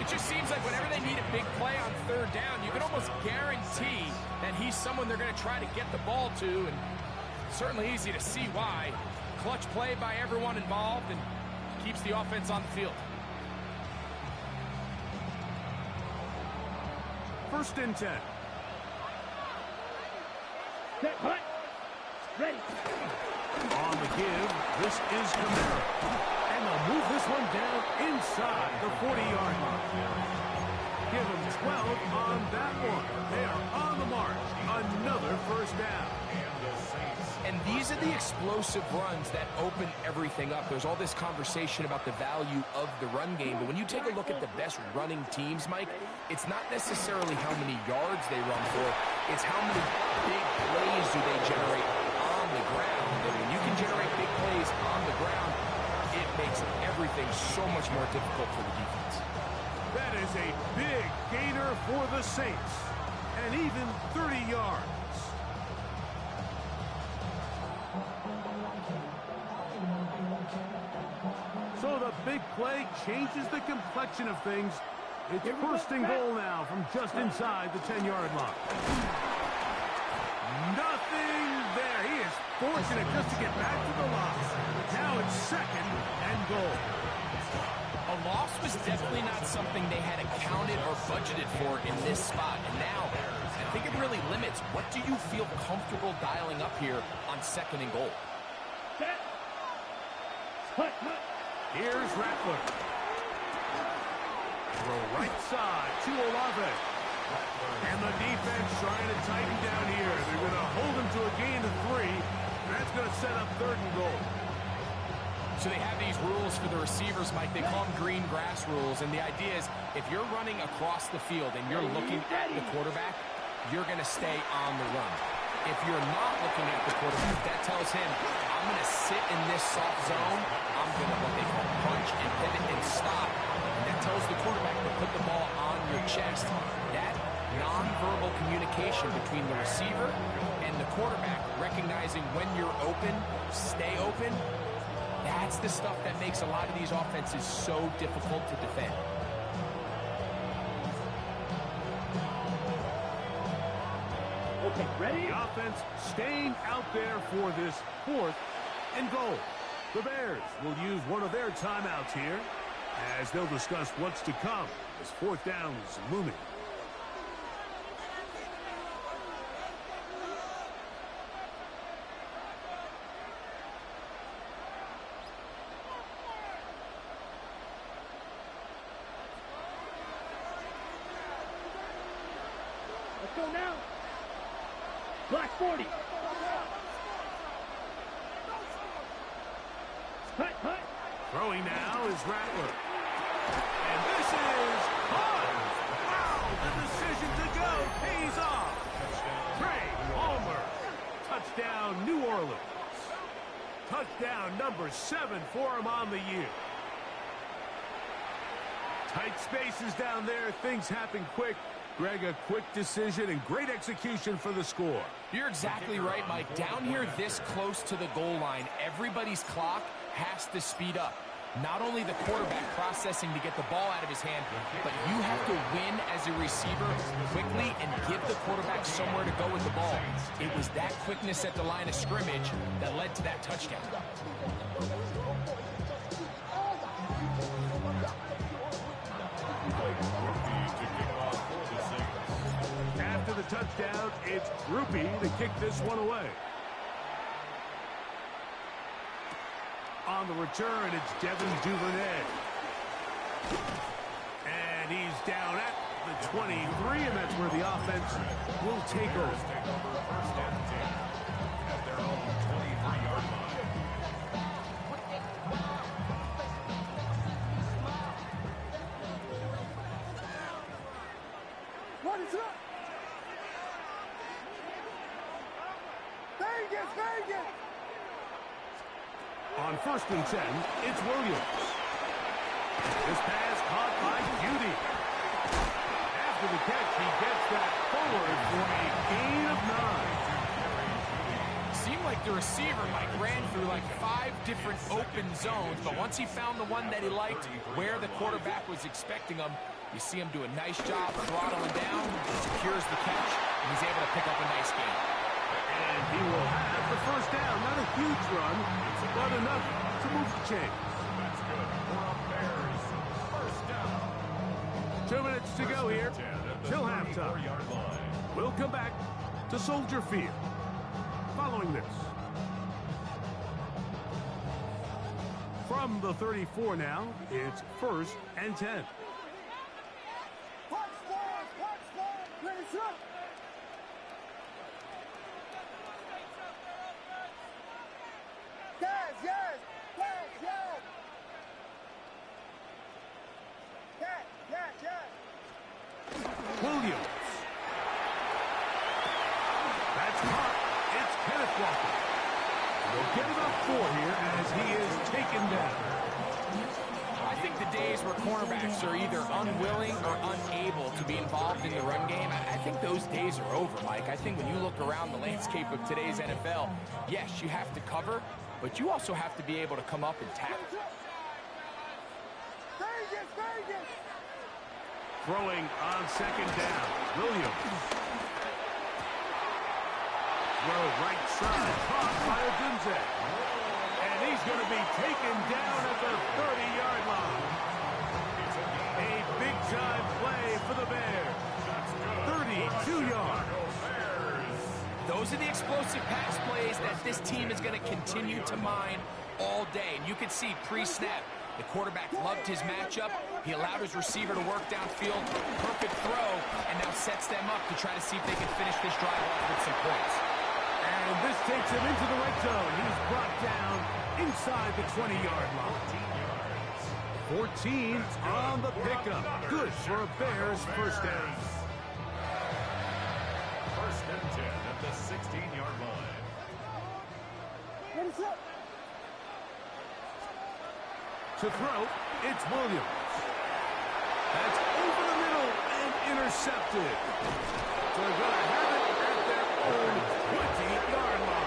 It just seems like whenever they need a big play on 3rd down, you can almost guarantee that he's someone they're going to try to get the ball to, and certainly easy to see why. Clutch play by everyone involved and keeps the offense on the field. 1st and 10. Set, hut. Ready. On the give, this is Kamara. And they'll move this one down inside the 40-yard line. Give them 12 on that one. They are on the march. Another 1st down. And these are the explosive runs that open everything up. There's all this conversation about the value of the run game, but when you take a look at the best running teams, Mike, it's not necessarily how many yards they run for, it's how many big plays do they generate on the ground. And when you can generate big plays on the ground, it makes everything so much more difficult for the defense. That is a big gainer for the Saints, and even 30 yards. So the big play changes the complexion of things. It's 1st and goal now from just inside the 10-yard line. Nothing there. He is fortunate just to get back to the line. Now it's 2nd and goal. A loss was definitely not something they had accounted or budgeted for in this spot. And now, I think it really limits what do you feel comfortable dialing up here on 2nd and goal. Set. Hut. Here's Rattler. Throw right side to Olave. And the defense trying to tighten down here. They're going to hold him to a gain of 3. That's going to set up 3rd and goal. So they have these rules for the receivers, Mike. They call them green grass rules. And the idea is if you're running across the field and you're looking at the quarterback, you're going to stay on the run. If you're not looking at the quarterback, that tells him, I'm going to sit in this soft zone. I'm going to what they call punch and pivot and stop. And that tells the quarterback to put the ball on your chest. That nonverbal communication between the receiver and the quarterback, recognizing when you're open, stay open, that's the stuff that makes a lot of these offenses so difficult to defend. Okay, ready? The offense staying out there for this 4th and goal. The Bears will use one of their timeouts here as they'll discuss what's to come as 4th down is looming. Black 40. Hut. Throwing now is Rattler. And this is caught. Wow, the decision to go pays off. Trey Palmer. Touchdown, New Orleans. Touchdown number 7 for him on the year. Tight spaces down there. Things happen quick. Greg, a quick decision and great execution for the score. You're exactly right, Mike. Down here this close to the goal line, everybody's clock has to speed up. Not only the quarterback processing to get the ball out of his hand, but you have to win as a receiver quickly and give the quarterback somewhere to go with the ball. It was that quickness at the line of scrimmage that led to that touchdown. After the touchdown, it's Grupe to kick this one away. On the return, it's Devin Duvernay. And he's down at the 23, and that's where the offense will take over. First and 10 at their own 23-yard line. What is up? Vegas! On first and 10, it's Williams. This pass caught by Beauty. After the catch, he gets that forward for a gain of 9. Seemed like the receiver, Mike, ran through like 5 different open zones, but once he found the one that he liked, where the quarterback was expecting him, you see him do a nice job throttling down, secures the catch, and he's able to pick up a nice gain. And he will have the first down. Not a huge run, but enough to move the chain. That's good for a Bears first down. 2 minutes to go here till halftime. We'll come back to Soldier Field following this. From the 34 now, it's first and 10. Williams. That's caught. It's Kenneth Walker. We'll get about 4 here as he is taken down. I think the days where cornerbacks are either unwilling or unable to be involved in the run game, I think those days are over, Mike. I think when you look around the landscape of today's NFL, yes, you have to cover, but you also have to be able to come up and tackle. Throwing on second down, Williams. Throw right side, caught by Odunze. And he's going to be taken down at the 30-yard line. A big-time play for the Bears. 32 yards. Those are the explosive pass plays that this team is going to continue to mine all day. And you can see pre-snap, the quarterback loved his matchup. He allowed his receiver to work downfield. Perfect throw, and now sets them up to try to see if they can finish this drive off with some points. And this takes him into the red zone. He's brought down inside the 20-yard line. 14 on the pickup. Good for a Bears first down. First and 10 at the 16-yard line. What is up? To throw, it's Williams. That's over the middle and intercepted. So they're going to have it at their own 20-yard line.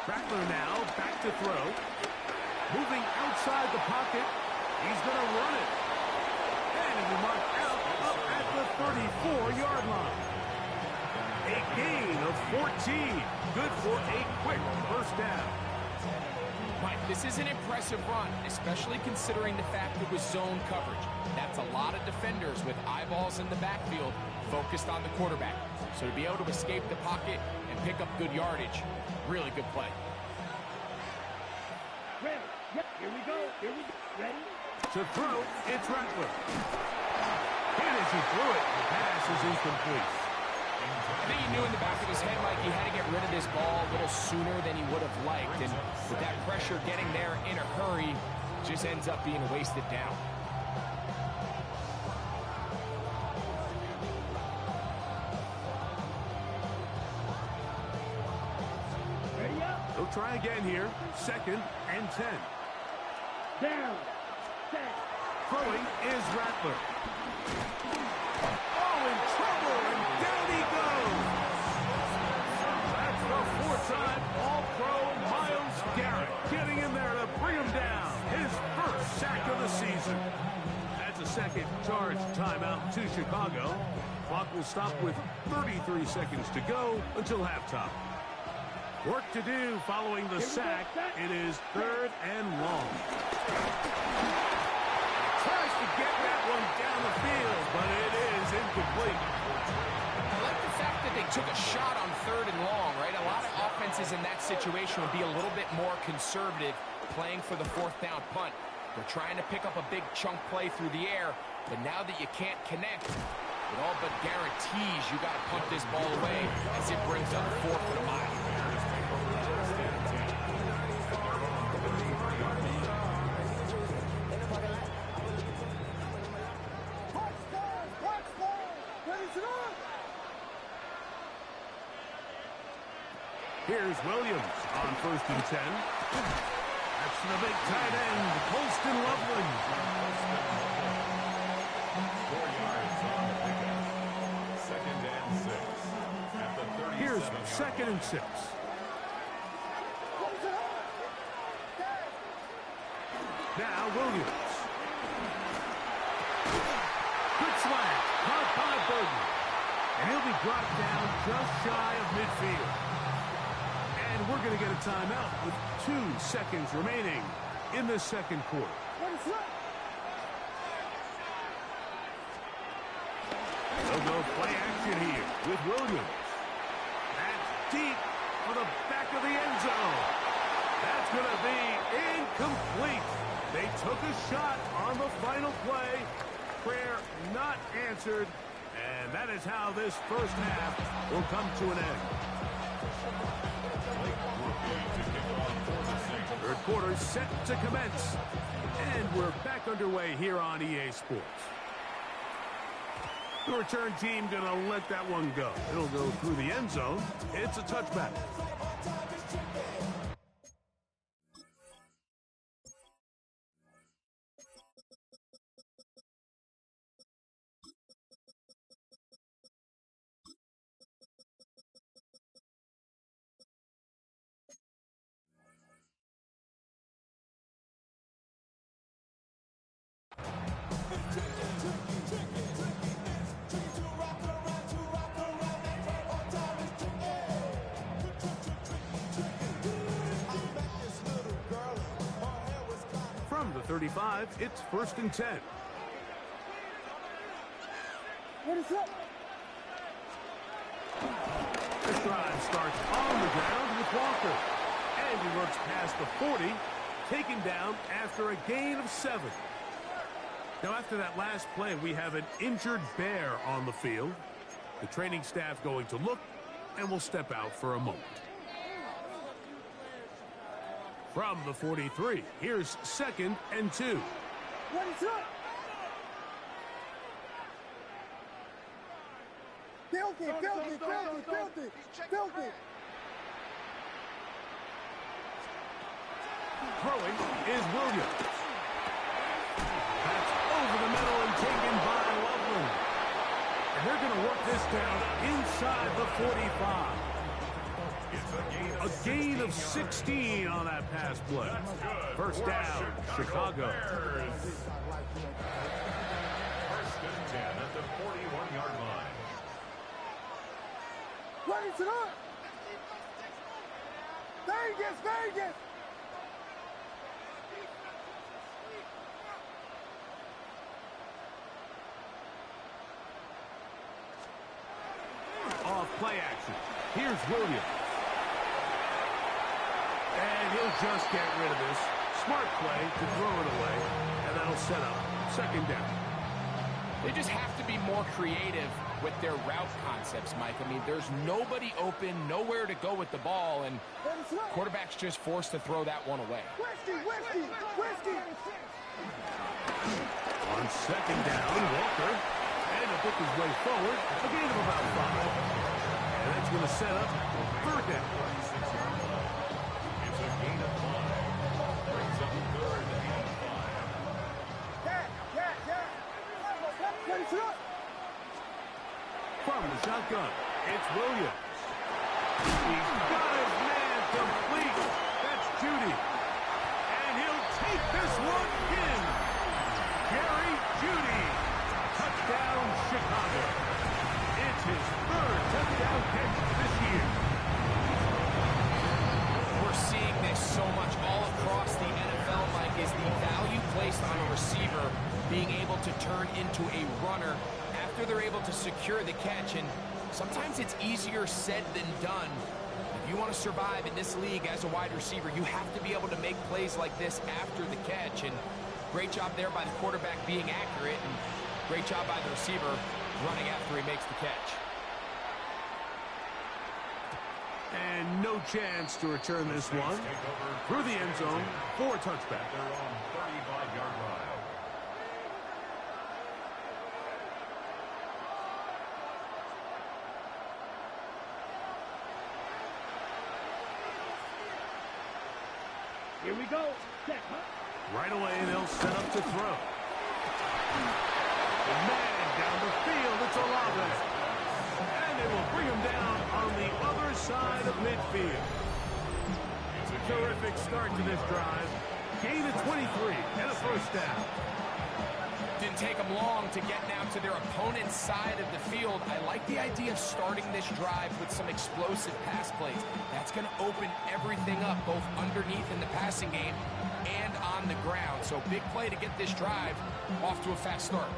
Rattler now back to throw. Moving outside the pocket. He's going to run it. And he'll be marked out up at the 34-yard line. A gain of 14. Good for a quick first down. Mike, this is an impressive run, especially considering the fact it was zone coverage. That's a lot of defenders with eyeballs in the backfield focused on the quarterback. So to be able to escape the pocket and pick up good yardage, really good play. Ready. Yep, here we go. Here we go. Ready? To throw, it's Rattler. And as he threw it, the pass is incomplete. I think he knew in the back of his head, Mike, he had to get rid of this ball a little sooner than he would have liked. And with that pressure getting there in a hurry, just ends up being wasted down. Ready up. He'll try again here. 2nd and 10. Down. Set. Throwing is Rattler. Oh, in trouble, and down he goes. That's the 4-time All-Pro Myles Garrett getting in there to bring him down. His first sack of the season. That's a second charge timeout to Chicago. Clock will stop with 33 seconds to go until halftime. Work to do following the sack. It is 3rd and long. Tries to get that one down the field, but it is incomplete. I like the fact that they took a shot on 3rd and long, right? A lot of offenses in that situation would be a little bit more conservative playing for the 4th down punt. They're trying to pick up a big chunk play through the air, but now that you can't connect, it all but guarantees you got to punt this ball away as it brings up 4th and a mile. Here's Williams on 1st and 10. That's the big tight end, Colston Loveland. 4 yards on the pickup. 2nd and 6 at the 37. Here's 2nd and 6. Now Williams. Good slant, caught by Burton. And he'll be brought down just shy of midfield. And we're going to get a timeout with 2 seconds remaining in the 2nd quarter. They'll go play action here with Williams. That's deep for the back of the end zone. That's going to be incomplete. They took a shot on the final play. Prayer not answered. And that is how this first half will come to an end. 3rd quarter set to commence. And we're back underway here on EA Sports. The return team going to let that one go. It'll go through the end zone. It's a touchback. From the 35, it's 1st and 10. What is up? This drive starts on the ground with Walker. And he looks past the 40, taken down after a gain of 7. Now, after that last play, we have an injured Bear on the field. The training staff going to look, and will step out for a moment. From the 43, here's 2nd and 2. What is up? Filthy, filthy, filthy, filthy, filthy. Throwing is Williams. That's over the middle and taken by Loveland. And they're going to work this down inside the 45. A gain of 16 on that pass play. First down, Chicago. 1st and 10 at the 41-yard line. What is it up? Vegas, Vegas. off play action. Here's Williams. And he'll just get rid of this. Smart play to throw it away, and that'll set up second down. They just have to be more creative with their route concepts, Mike. I mean, there's nobody open, nowhere to go with the ball, and quarterback's just forced to throw that one away. On second down, Walker, and to book his way forward, a gain of about 5. And that's going to set up third down. It's a gain of 5. Brings up third and 5. From the shotgun, it's Williams. He's got his man complete. That's Judy. And he'll take this one in. Jerry Judy. Touchdown, Chicago. It's his third touchdown catch this year. We're seeing this so much all across the NFL, Mike, is the value placed on a receiver being able to turn into a runner after they're able to secure the catch. And sometimes it's easier said than done. If you want to survive in this league as a wide receiver, you have to be able to make plays like this after the catch. And great job there by the quarterback being accurate, and great job by the receiver running after he makes the catch. And no chance to return this one through the end zone for a touchback. They're on 35-yard line. Here we go. Set, huh? Right away, they'll set up to throw. The man down the field, it's Olave. And they will bring him down on the other side of midfield. It's a terrific start to this drive. Gain of 23 and a first down. Didn't take them long to get now to their opponent's side of the field. I like the idea of starting this drive with some explosive pass plays. That's going to open everything up, both underneath in the passing game and on the ground. So big play to get this drive off to a fast start.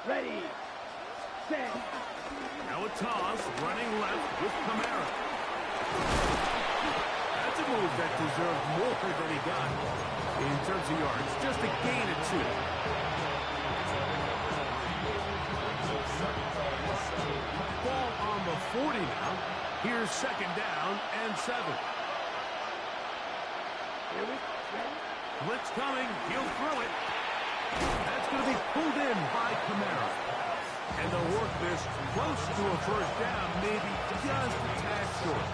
Ready, set. Now a toss, running left with Kamara. That's a move that deserved more than he got. In terms of yards, just a gain of 2. Ball on the 40 now. Here's second down and 7. Blitz coming. He'll throw it. That's going to be pulled in by Kamara. And they'll work this close to a first down, maybe just a tad short.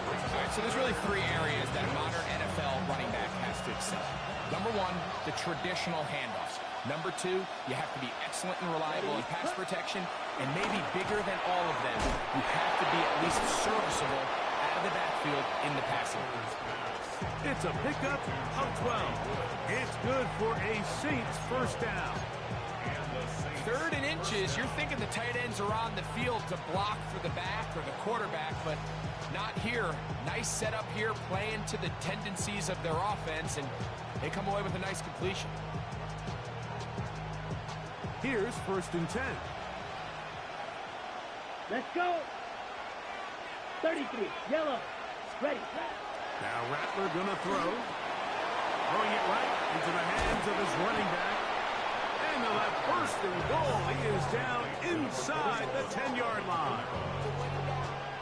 All right, so there's really 3 areas that a modern NFL running back has to excel. Number 1, the traditional handoffs. Number 2, you have to be excellent and reliable in pass protection. And maybe bigger than all of them, you have to be at least serviceable out of the backfield in the passing game. It's a pickup of 12. It's good for a Saints first down. Third and inches, you're thinking the tight ends are on the field to block for the back or the quarterback, but not here. Nice setup here, playing to the tendencies of their offense, and they come away with a nice completion. Here's first and 10. Let's go. 33, yellow, ready. Now Rattler gonna throw. Throwing it right into the hands of his running back. And they'll have first and goal. He is down inside the 10-yard line.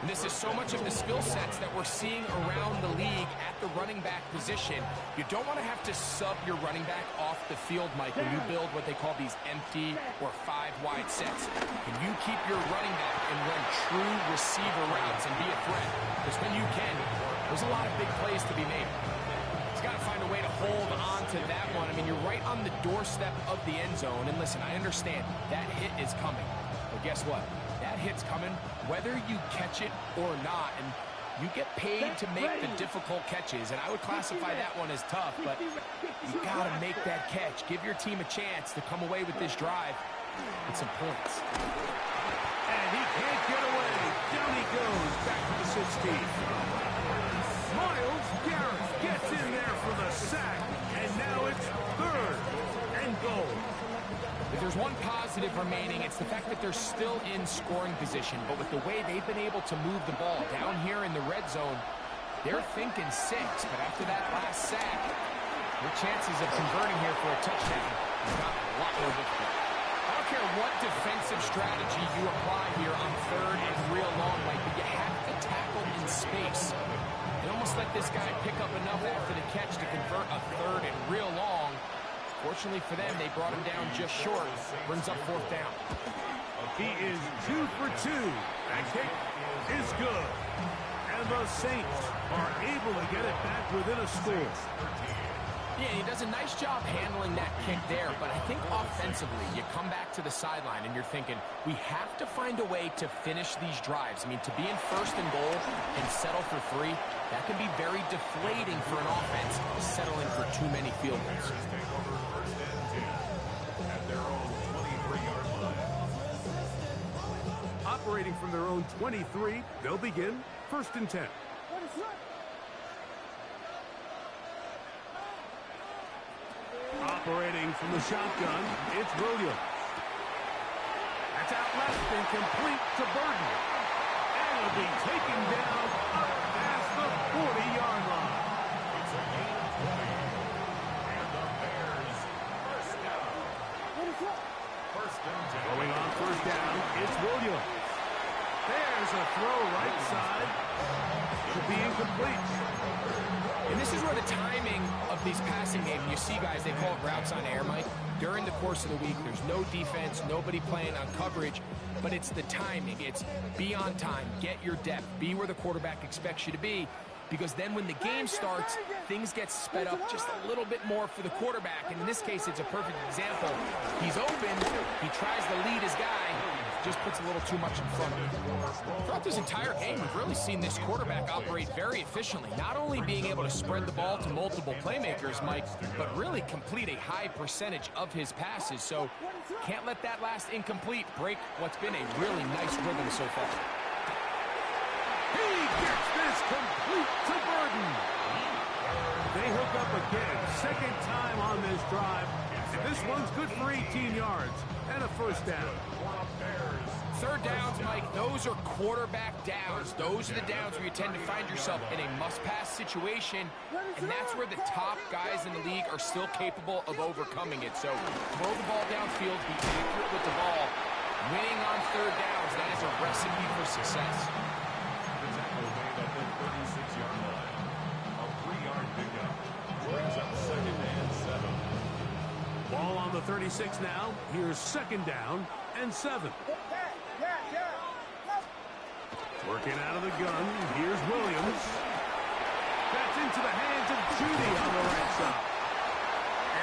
And this is so much of the skill sets that we're seeing around the league at the running back position. You don't want to have to sub your running back off the field, Mike, when you build what they call these empty or 5-wide sets. Can you keep your running back and run true receiver routes and be a threat? Because when you can, there's a lot of big plays to be made. He's got to find a way to hold on to that one. I mean, you're right on the doorstep of the end zone. And listen, I understand that hit is coming. But guess what? That hit's coming whether you catch it or not. And you get paid to make the difficult catches. And I would classify that one as tough. But you got to make that catch. Give your team a chance to come away with this drive with some points. And he can't get away. Down he goes. Back to the 16. Myles Garrett gets in there for the sack, and now it's third positive remaining. It's the fact that they're still in scoring position, but with the way they've been able to move the ball down here in the red zone, they're thinking 6, but after that last sack, their chances of converting here for a touchdown has gotten a lot more difficult. I don't care what defensive strategy you apply here on 3rd and real long, Mike, but you have to tackle in space. They almost let this guy pick up enough after the catch to convert a 3rd and real long. Fortunately for them, they brought him down just short. Brings up 4th down. He is 2 for 2. That kick is good. And the Saints are able to get it back within a score. Yeah, he does a nice job handling that kick there, but I think offensively, you come back to the sideline and you're thinking, we have to find a way to finish these drives. I mean, to be in 1st and goal and settle for 3, that can be very deflating for an offense, settling for too many field goals. Operating from their own 23, they'll begin 1st and 10. Operating from the shotgun, it's Williams. That's out left and complete to Burton. And it'll be taken down up past the 40-yard line. It's a gain of 20. And the Bears, 1st down. 1st and 10. Going on 1st down, it's Williams. There's a throw right side. Should be incomplete. And this is where the timing of these passing games, you see guys, they call it routes on air, Mike. During the course of the week, there's no defense, nobody playing on coverage, but it's the timing. It's be on time, get your depth, be where the quarterback expects you to be, because then when the game starts, things get sped up just a little bit more for the quarterback. And in this case, it's a perfect example. He's open, he tries to lead his guy, just puts a little too much in front of him. Throughout this entire game, we've really seen this quarterback operate very efficiently, not only being able to spread the ball to multiple playmakers, Mike, but really complete a high percentage of his passes. So can't let that last incomplete break what's been a really nice rhythm so far. He gets this complete to Burton. They hook up again, 2nd time on this drive. And this one's good for 18 yards and a 1st down. 3rd downs, Mike, those are quarterback downs. Those are the downs where you tend to find yourself in a must-pass situation, and that's where the top guys in the league are still capable of overcoming it. So throw the ball downfield, be accurate with the ball. Winning on 3rd downs, that is a recipe for success. The tackle made at the 36-yard line. A 3-yard pickup brings up 2nd and 7. Ball on the 36 now. Here's 2nd down and 7. Working out of the gun, here's Williams. That's into the hands of Judy on the right side.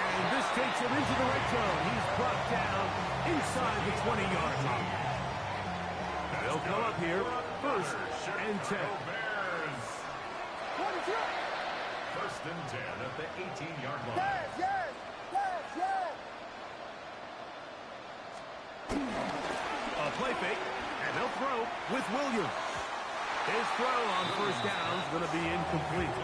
And this takes him into the red zone. He's brought down inside the 20-yard line. They'll come up here, 1st and 10. 1st and 10 at the 18-yard line. A play fake, and they'll throw with Williams. His throw on 1st down is going to be incomplete.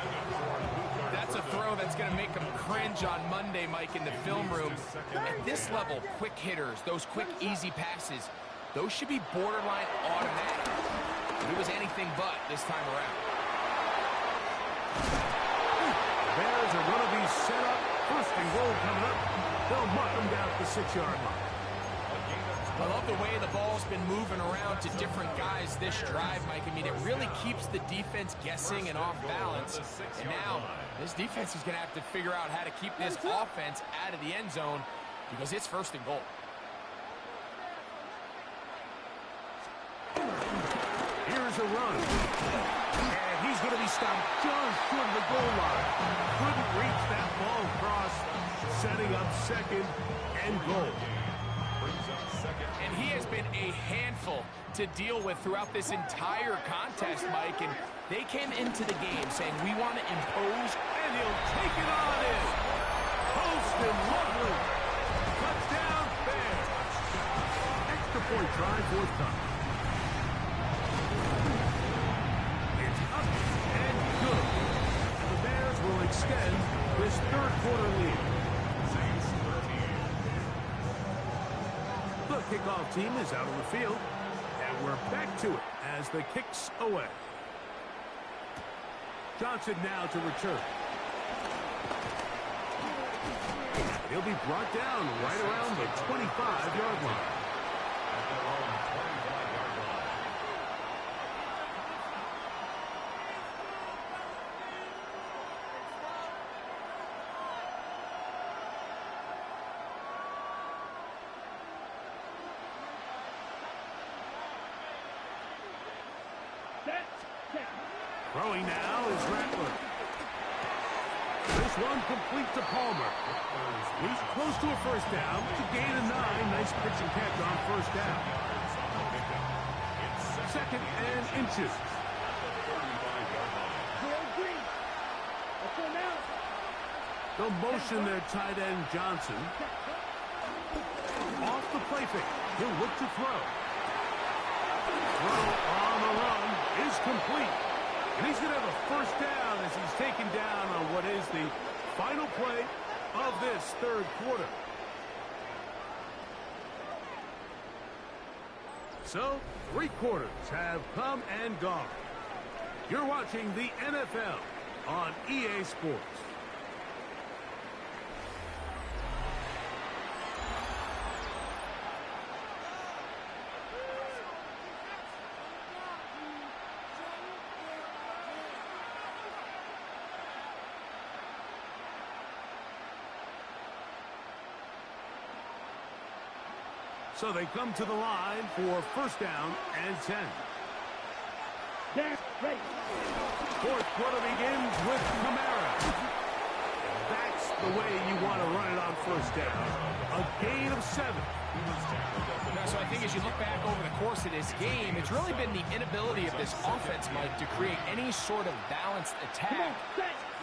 That's a throw that's going to make him cringe on Monday, Mike, in the film room. At this level, quick hitters, those quick, easy passes, those should be borderline automatic. But it was anything but this time around. Bears are going to be set up. 1st and goal coming up. They'll mark them down at the 6-yard line. I love the way the ball's been moving around to different guys this drive, Mike. I mean, it really keeps the defense guessing and off balance. And now, this defense is going to have to figure out how to keep this offense out of the end zone because it's 1st and goal. Here's a run. And he's going to be stopped just short of the goal line. Couldn't reach that ball across, setting up 2nd and goal. And he has been a handful to deal with throughout this entire contest, Mike. And they came into the game saying, we want to impose. And he'll take it on in. Post and lovely. Touchdown, Bears. Extra point try, 4th time. It's up and good. And the Bears will extend this 3rd quarter lead. The kickoff team is out on the field. And we're back to it as the kick's away. Johnson now to return. He'll be brought down right around the 25-yard line. Throwing now is Rattler. This one complete to Palmer. He's close to a first down. To gain a 9. Nice pitch and catch on first down. 2nd and inches. They'll motion their tight end Johnson. Off the play fake. He'll look to throw. Throw on the run is complete. And he's going to have a first down as he's taken down on what is the final play of this third quarter. So, 3 quarters have come and gone. You're watching the NFL on EA Sports. So they come to the line for first down and 10. Fourth quarter begins with Kamara. That's the way you want to run it on first down. A gain of 7. So I think as you look back over the course of this game, it's really been the inability of this offense, Mike, to create any sort of balanced attack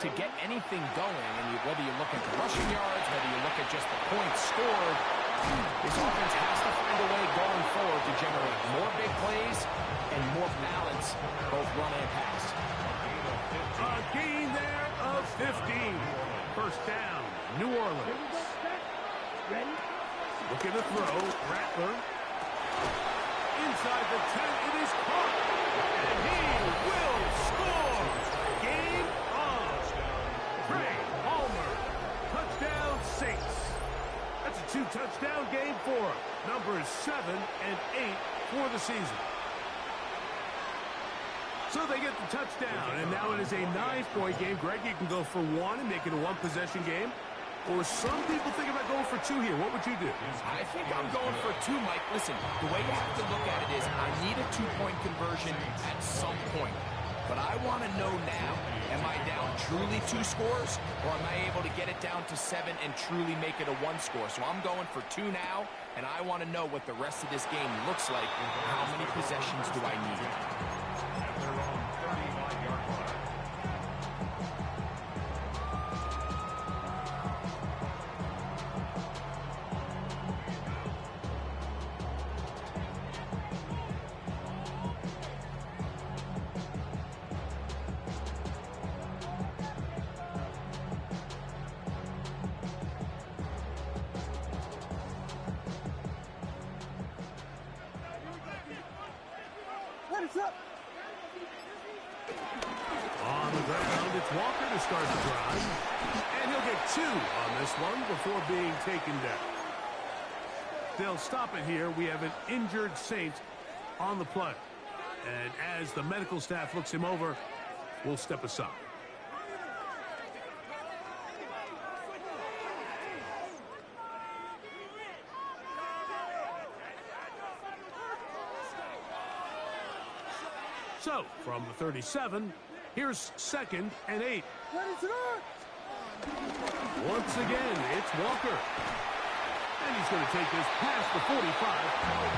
to get anything going. And whether you look at the rushing yards, whether you look at just the points scored, this offense has to find a way going forward to generate more big plays and more balance, both run and pass. A gain there of 15. First down, New Orleans. Looking to throw, Rattler. Inside the 10, it is caught. And he will score. Game on. Trey Palmer. Touchdown Saints. That's a 2-touchdown game for him. Numbers 7 and 8 for the season. So they get the touchdown, and now it is a 9-point game. Greg, you can go for 1 and make it a 1-possession game. Or some people think about going for 2 here. What would you do? I think I'm going for 2, Mike. Listen, the way you have to look at it is I need a 2-point conversion at some point. But I want to know now, am I down truly 2 scores, or am I able to get it down to 7 and truly make it a 1 score? So I'm going for 2 now, and I want to know what the rest of this game looks like. How many possessions do I need? On the ground, it's Walker to start the drive. And he'll get 2 on this one before being taken down. They'll stop it here. We have an injured Saint on the play. And as the medical staff looks him over, we'll step aside. So, from the 37, here's 2nd and 8. Once again, it's Walker. And he's going to take this past the 45.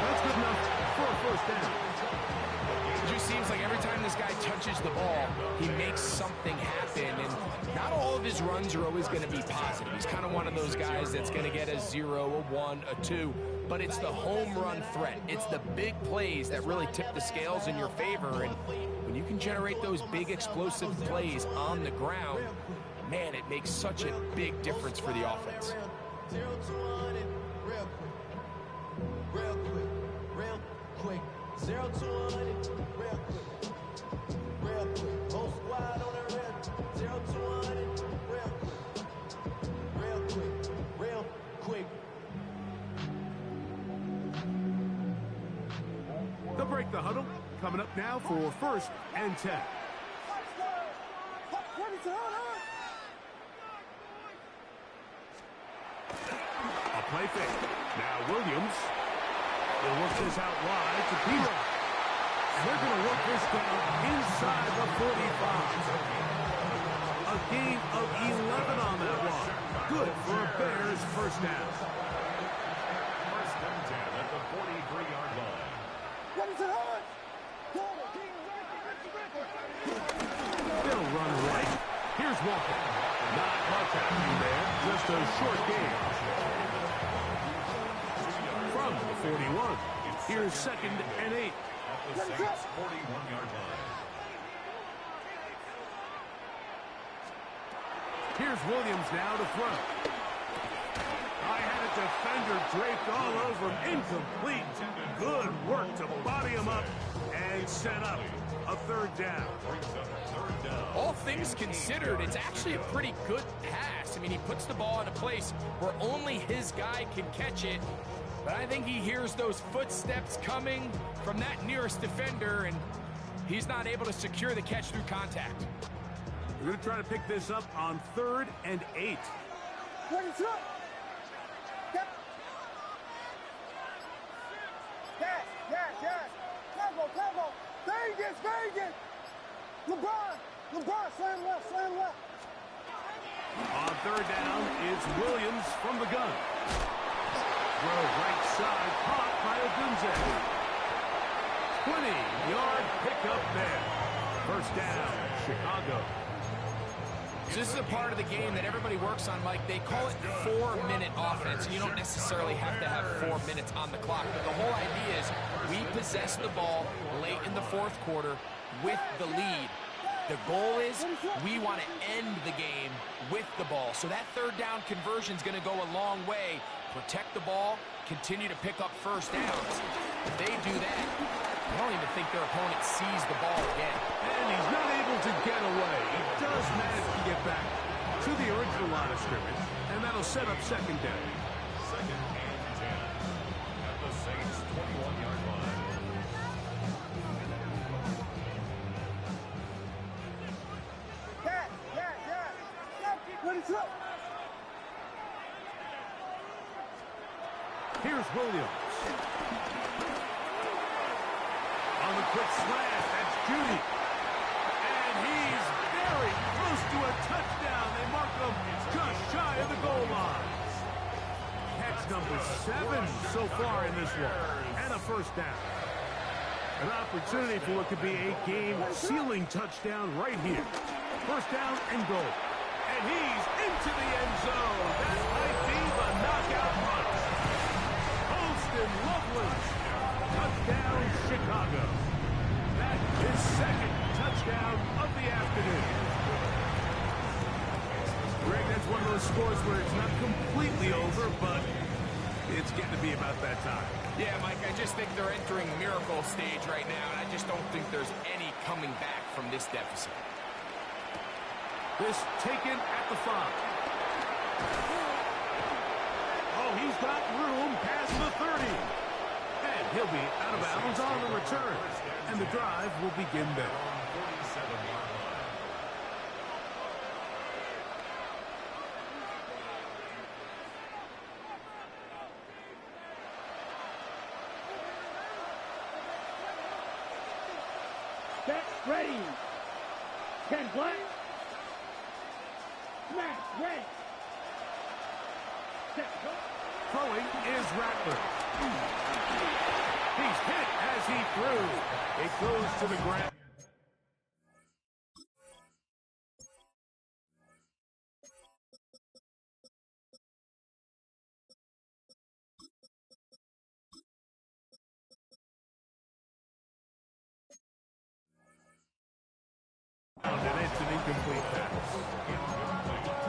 That's good enough for a first down. It just seems like every time this guy touches the ball, he makes something happen. And not all of his runs are always going to be positive. He's kind of one of those guys that's going to get a 0, a 1, a 2. But it's the home run threat. It's the big plays that really tip the scales in your favor. And when you can generate those big explosive plays on the ground, man, it makes such a big difference for the offense. real quick, real quick. 0 to 100, real quick, real quick. Whole squad on the real, 0 to 100, real quick, real quick, real quick. They'll break the huddle. Coming up now for 1st and 10. A play fake. Now Williams will work this out wide to P-Rock. And they're going to work this down inside the 45. A gain of 11 on that one. Good for a Bears first down. 1st and 10 at the 43-yard line. They'll run right. Here's Walker. Not much happening there. Just a short game. From the 41. Here's 2nd and 8. At the Saints' 41-yard line. Here's Williams now to throw. I had a defender draped all over him. Incomplete. Good work to body him up and set up a 3rd down. All things considered, it's actually a pretty good pass. I mean, he puts the ball in a place where only his guy can catch it. But I think he hears those footsteps coming from that nearest defender, and he's not able to secure the catch through contact. We're going to try to pick this up on 3rd and 8. Vegas! LeBron, slam left. On 3rd down, it's Williams from the gun. Throw right side, caught by Odunze. 20-yard pickup there. 1st down, Chicago. So this is a part of the game that everybody works on, Mike. They call it 4-minute offense. You don't necessarily have to have 4 minutes on the clock, but the whole idea is we possess the ball late in the 4th quarter with the lead. The goal is we want to end the game with the ball. So that 3rd down conversion is going to go a long way. Protect the ball, continue to pick up first downs. If they do that, I don't even think their opponent sees the ball again. And he's not able to get away. He does manage to get back to the original line of scrimmage, and that'll set up 2nd down. 2nd and 10 at the Saints' 21-yard line. Here's Williams. On the quick slant, that's Judy. And he's very close to a touchdown. They mark him just shy of the goal line. Catch number 7 so far in this one. And a 1st down. An opportunity for what could be a game-sealing touchdown right here. 1st down and goal. And he's into the end zone. That might be the knockout punch. Holston Loveland. Touchdown, Chicago. That is 2nd touchdown of the afternoon. Greg, that's one of those scores where it's not completely over, but it's getting to be about that time. Yeah, Mike, I just think they're entering miracle stage right now, and I just don't think there's any coming back from this deficit. This taken at the 5. Oh, he's got room past the 30. And he'll be out of bounds on the return. And the drive will begin there. Set, ready. 10 black. Smash, red. Set, go. Throwing is Rattler. He's hit as he threw. It goes to the ground.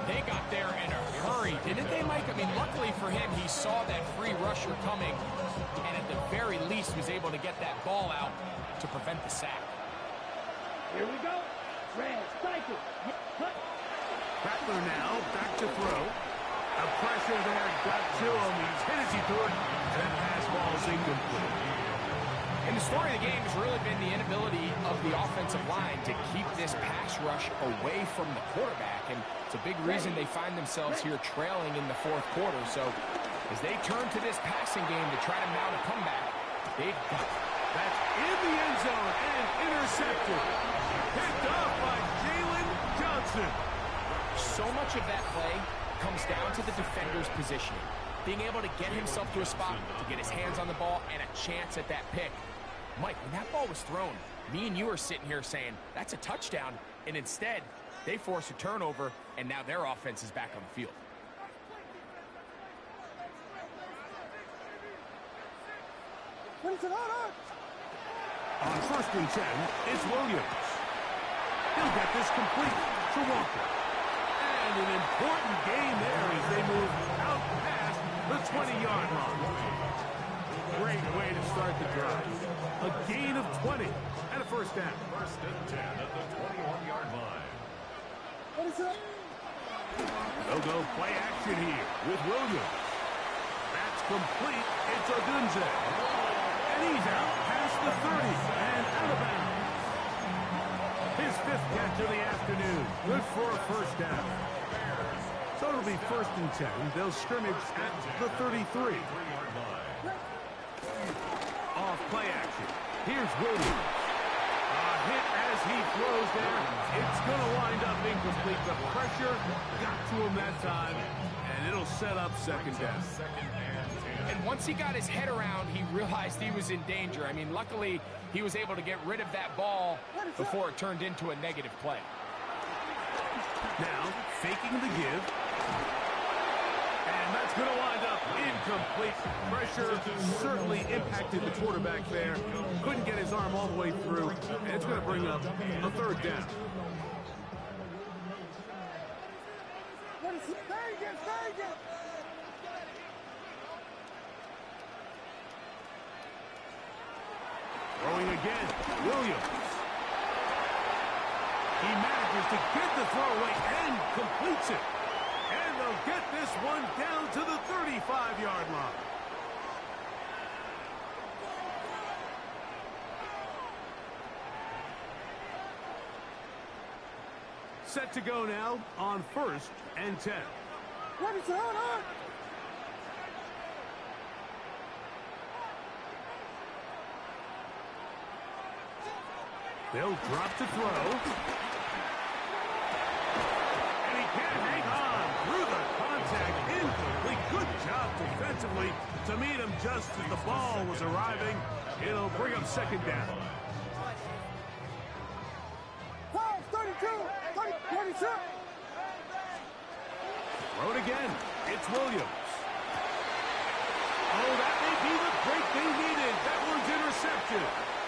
They got there in a hurry, didn't they, Mike? I mean, luckily for him, he saw that free rusher coming, and at the very least was able to get that ball out to prevent the sack. Here we go. Red, cycle. Cut. Rattler now back to throw. The pressure there got to him. He's hit as he threw it. And pass ball's incomplete. And the story of the game has really been the inability of the offensive line to keep this pass rush away from the quarterback. And it's a big reason they find themselves here trailing in the fourth quarter. So as they turn to this passing game to try to mount a comeback, they've got it. That's in the end zone and intercepted. Picked off by Jalen Johnson. So much of that play comes down to the defender's positioning. Being able to get himself to a spot, to get his hands on the ball, and a chance at that pick. Mike, when that ball was thrown, me and you are sitting here saying, that's a touchdown, and instead, they force a turnover, and now their offense is back on the field. On 1st and 10, it's Williams. He'll get this complete to Walker. And an important gain there as they move out past the 20-yard line. Great way to start the drive. A gain of 20 and a first down. 1st and 10 at the 21-yard line. What is it? They'll go play action here with Williams. That's complete. It's Odunze. And he's out past the 30 and out of bounds. His 5th catch of the afternoon. Good for a first down. So it'll be 1st and 10. They'll scrimmage at the 33. Off play action. Here's Williams. A hit as he throws there. It's going to wind up incomplete. The pressure got to him that time, and it'll set up 2nd down. And once he got his head around, he realized he was in danger. I mean, luckily, he was able to get rid of that ball before it turned into a negative play. Now, faking the give. And that's going to wind up incomplete. Pressure certainly impacted the quarterback there. Couldn't get his arm all the way through. And it's going to bring up a 3rd down. Throwing again, Williams. He manages to get the throw away and completes it. And they'll get this one down to the 35-yard line. Set to go now on 1st and 10. What is going on? They'll drop to throw. And he can't hang on through the contact. Incomplete. Good job defensively to meet him just as the ball was arriving. It'll bring up 2nd down. 32, 32. Throw it again. It's Williams. Oh, that may be the break they needed. That one's intercepted.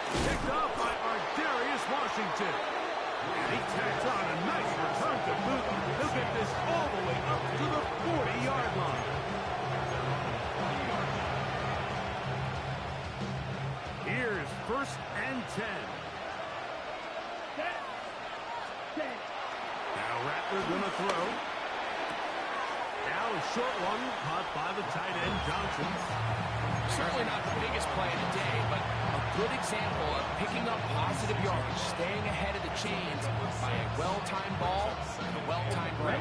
Picked off by Ardarius Washington. And he tacks on a nice return to boot. He'll get this all the way up to the 40-yard line. Here's 1st and 10. Now Rattler gonna throw. Now a short one caught by the tight end Johnson. Certainly not the biggest play of the day, but a good example of picking up positive yardage, staying ahead of the chains by a well-timed ball and a well-timed run.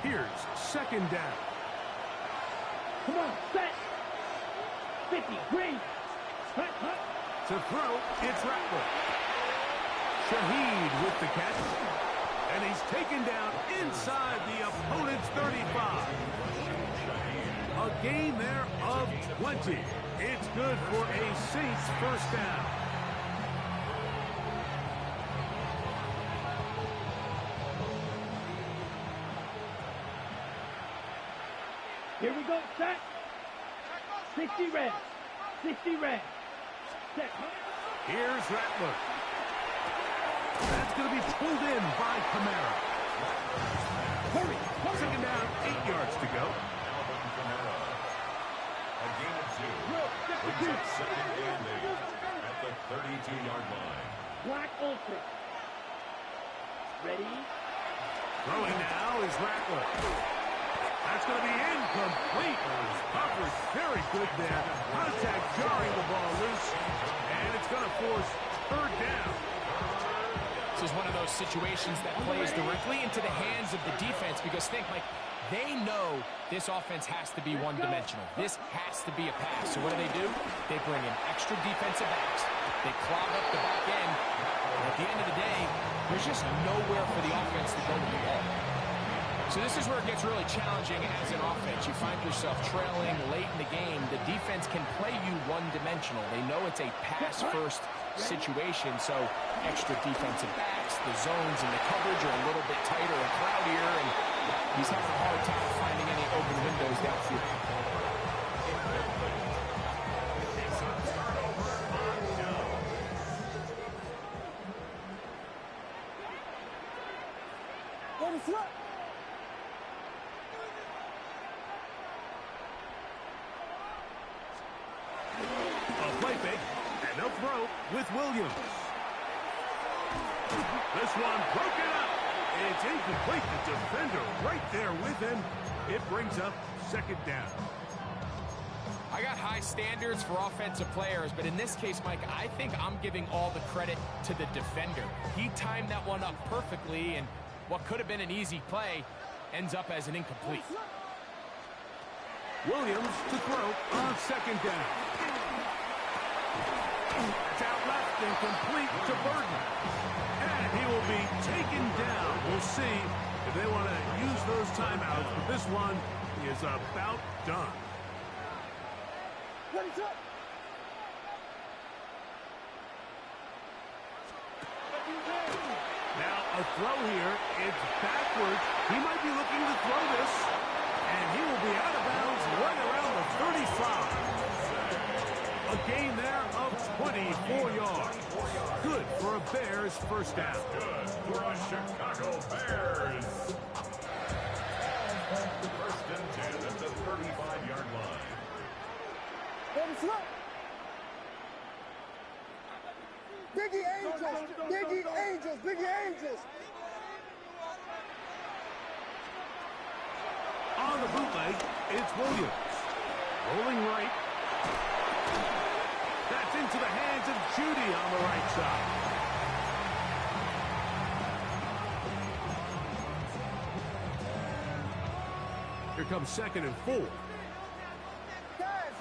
Here's 2nd down. Come on, set. 50, green. Hut, hut. To throw, it's Rattler. Shaheed with the catch. And he's taken down inside the opponent's 35. A gain there of 20. It's good for a Saints 1st down. Here we go, set. 60 red. 60 red. Set. Here's Rattler. That's going to be pulled in by Kamara. Hurry. 2nd down, 8 yards to go. brings up second and 8 at the 32-yard line. Black Olsen. Ready? Throwing now is Rattler. That's going to be incomplete. Coverage very good there. Contact jarring the ball loose, and it's going to force third down. This is one of those situations that plays directly into the hands of the defense because think, like, they know this offense has to be one-dimensional. This has to be a pass. So what do? They bring in extra defensive backs. They clog up the back end. And at the end of the day, there's just nowhere for the offense to go with the ball. So this is where it gets really challenging as an offense. You find yourself trailing late in the game. The defense can play you one-dimensional. They know it's a pass-first situation, so extra defensive backs, the zones and the coverage are a little bit tighter and cloudier, and he's having a hard time finding any open windows downfield. With Williams. This one broken up. It's incomplete. The defender right there with him. It brings up second down. I got high standards for offensive players, but in this case, Mike, I think I'm giving all the credit to the defender. He timed that one up perfectly, and what could have been an easy play ends up as an incomplete. Williams to throw on second down. It's out left and complete to Burton. And he will be taken down. We'll see if they want to use those timeouts, but this one is about done. Now a throw here. It's backwards. He might be looking to throw this. And he will be out of bounds right around the 35. A gain there of 24 yards. Good for a Bears first down. Good for a Chicago Bears. First and 10 at the 35-yard line. Biggie Angels! Biggie Angels! Biggie Angels! On the bootleg, it's Williams. Rolling right. That's into the hands of Judy on the right side. Here comes second and 4. Yes!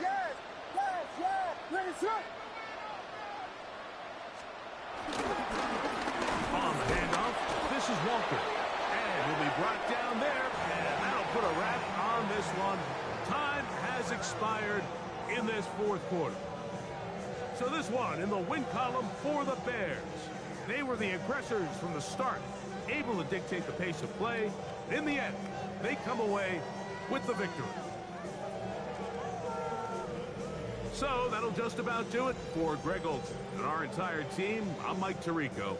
Ready, sir! On the handoff, this is Walker. And he'll be brought down there, and that'll put a wrap on this one. Time has expired in this fourth quarter. So this one in the win column for the Bears. They were the aggressors from the start, able to dictate the pace of play. In the end, they come away with the victory. So that'll just about do it for Greg Olsen and our entire team. I'm Mike Tirico.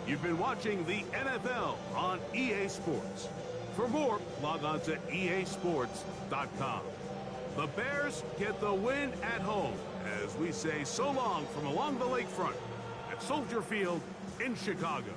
You've been watching the NFL on EA Sports. For more, log on to easports.com. The Bears get the win at home as we say so long from along the lakefront at Soldier Field in Chicago.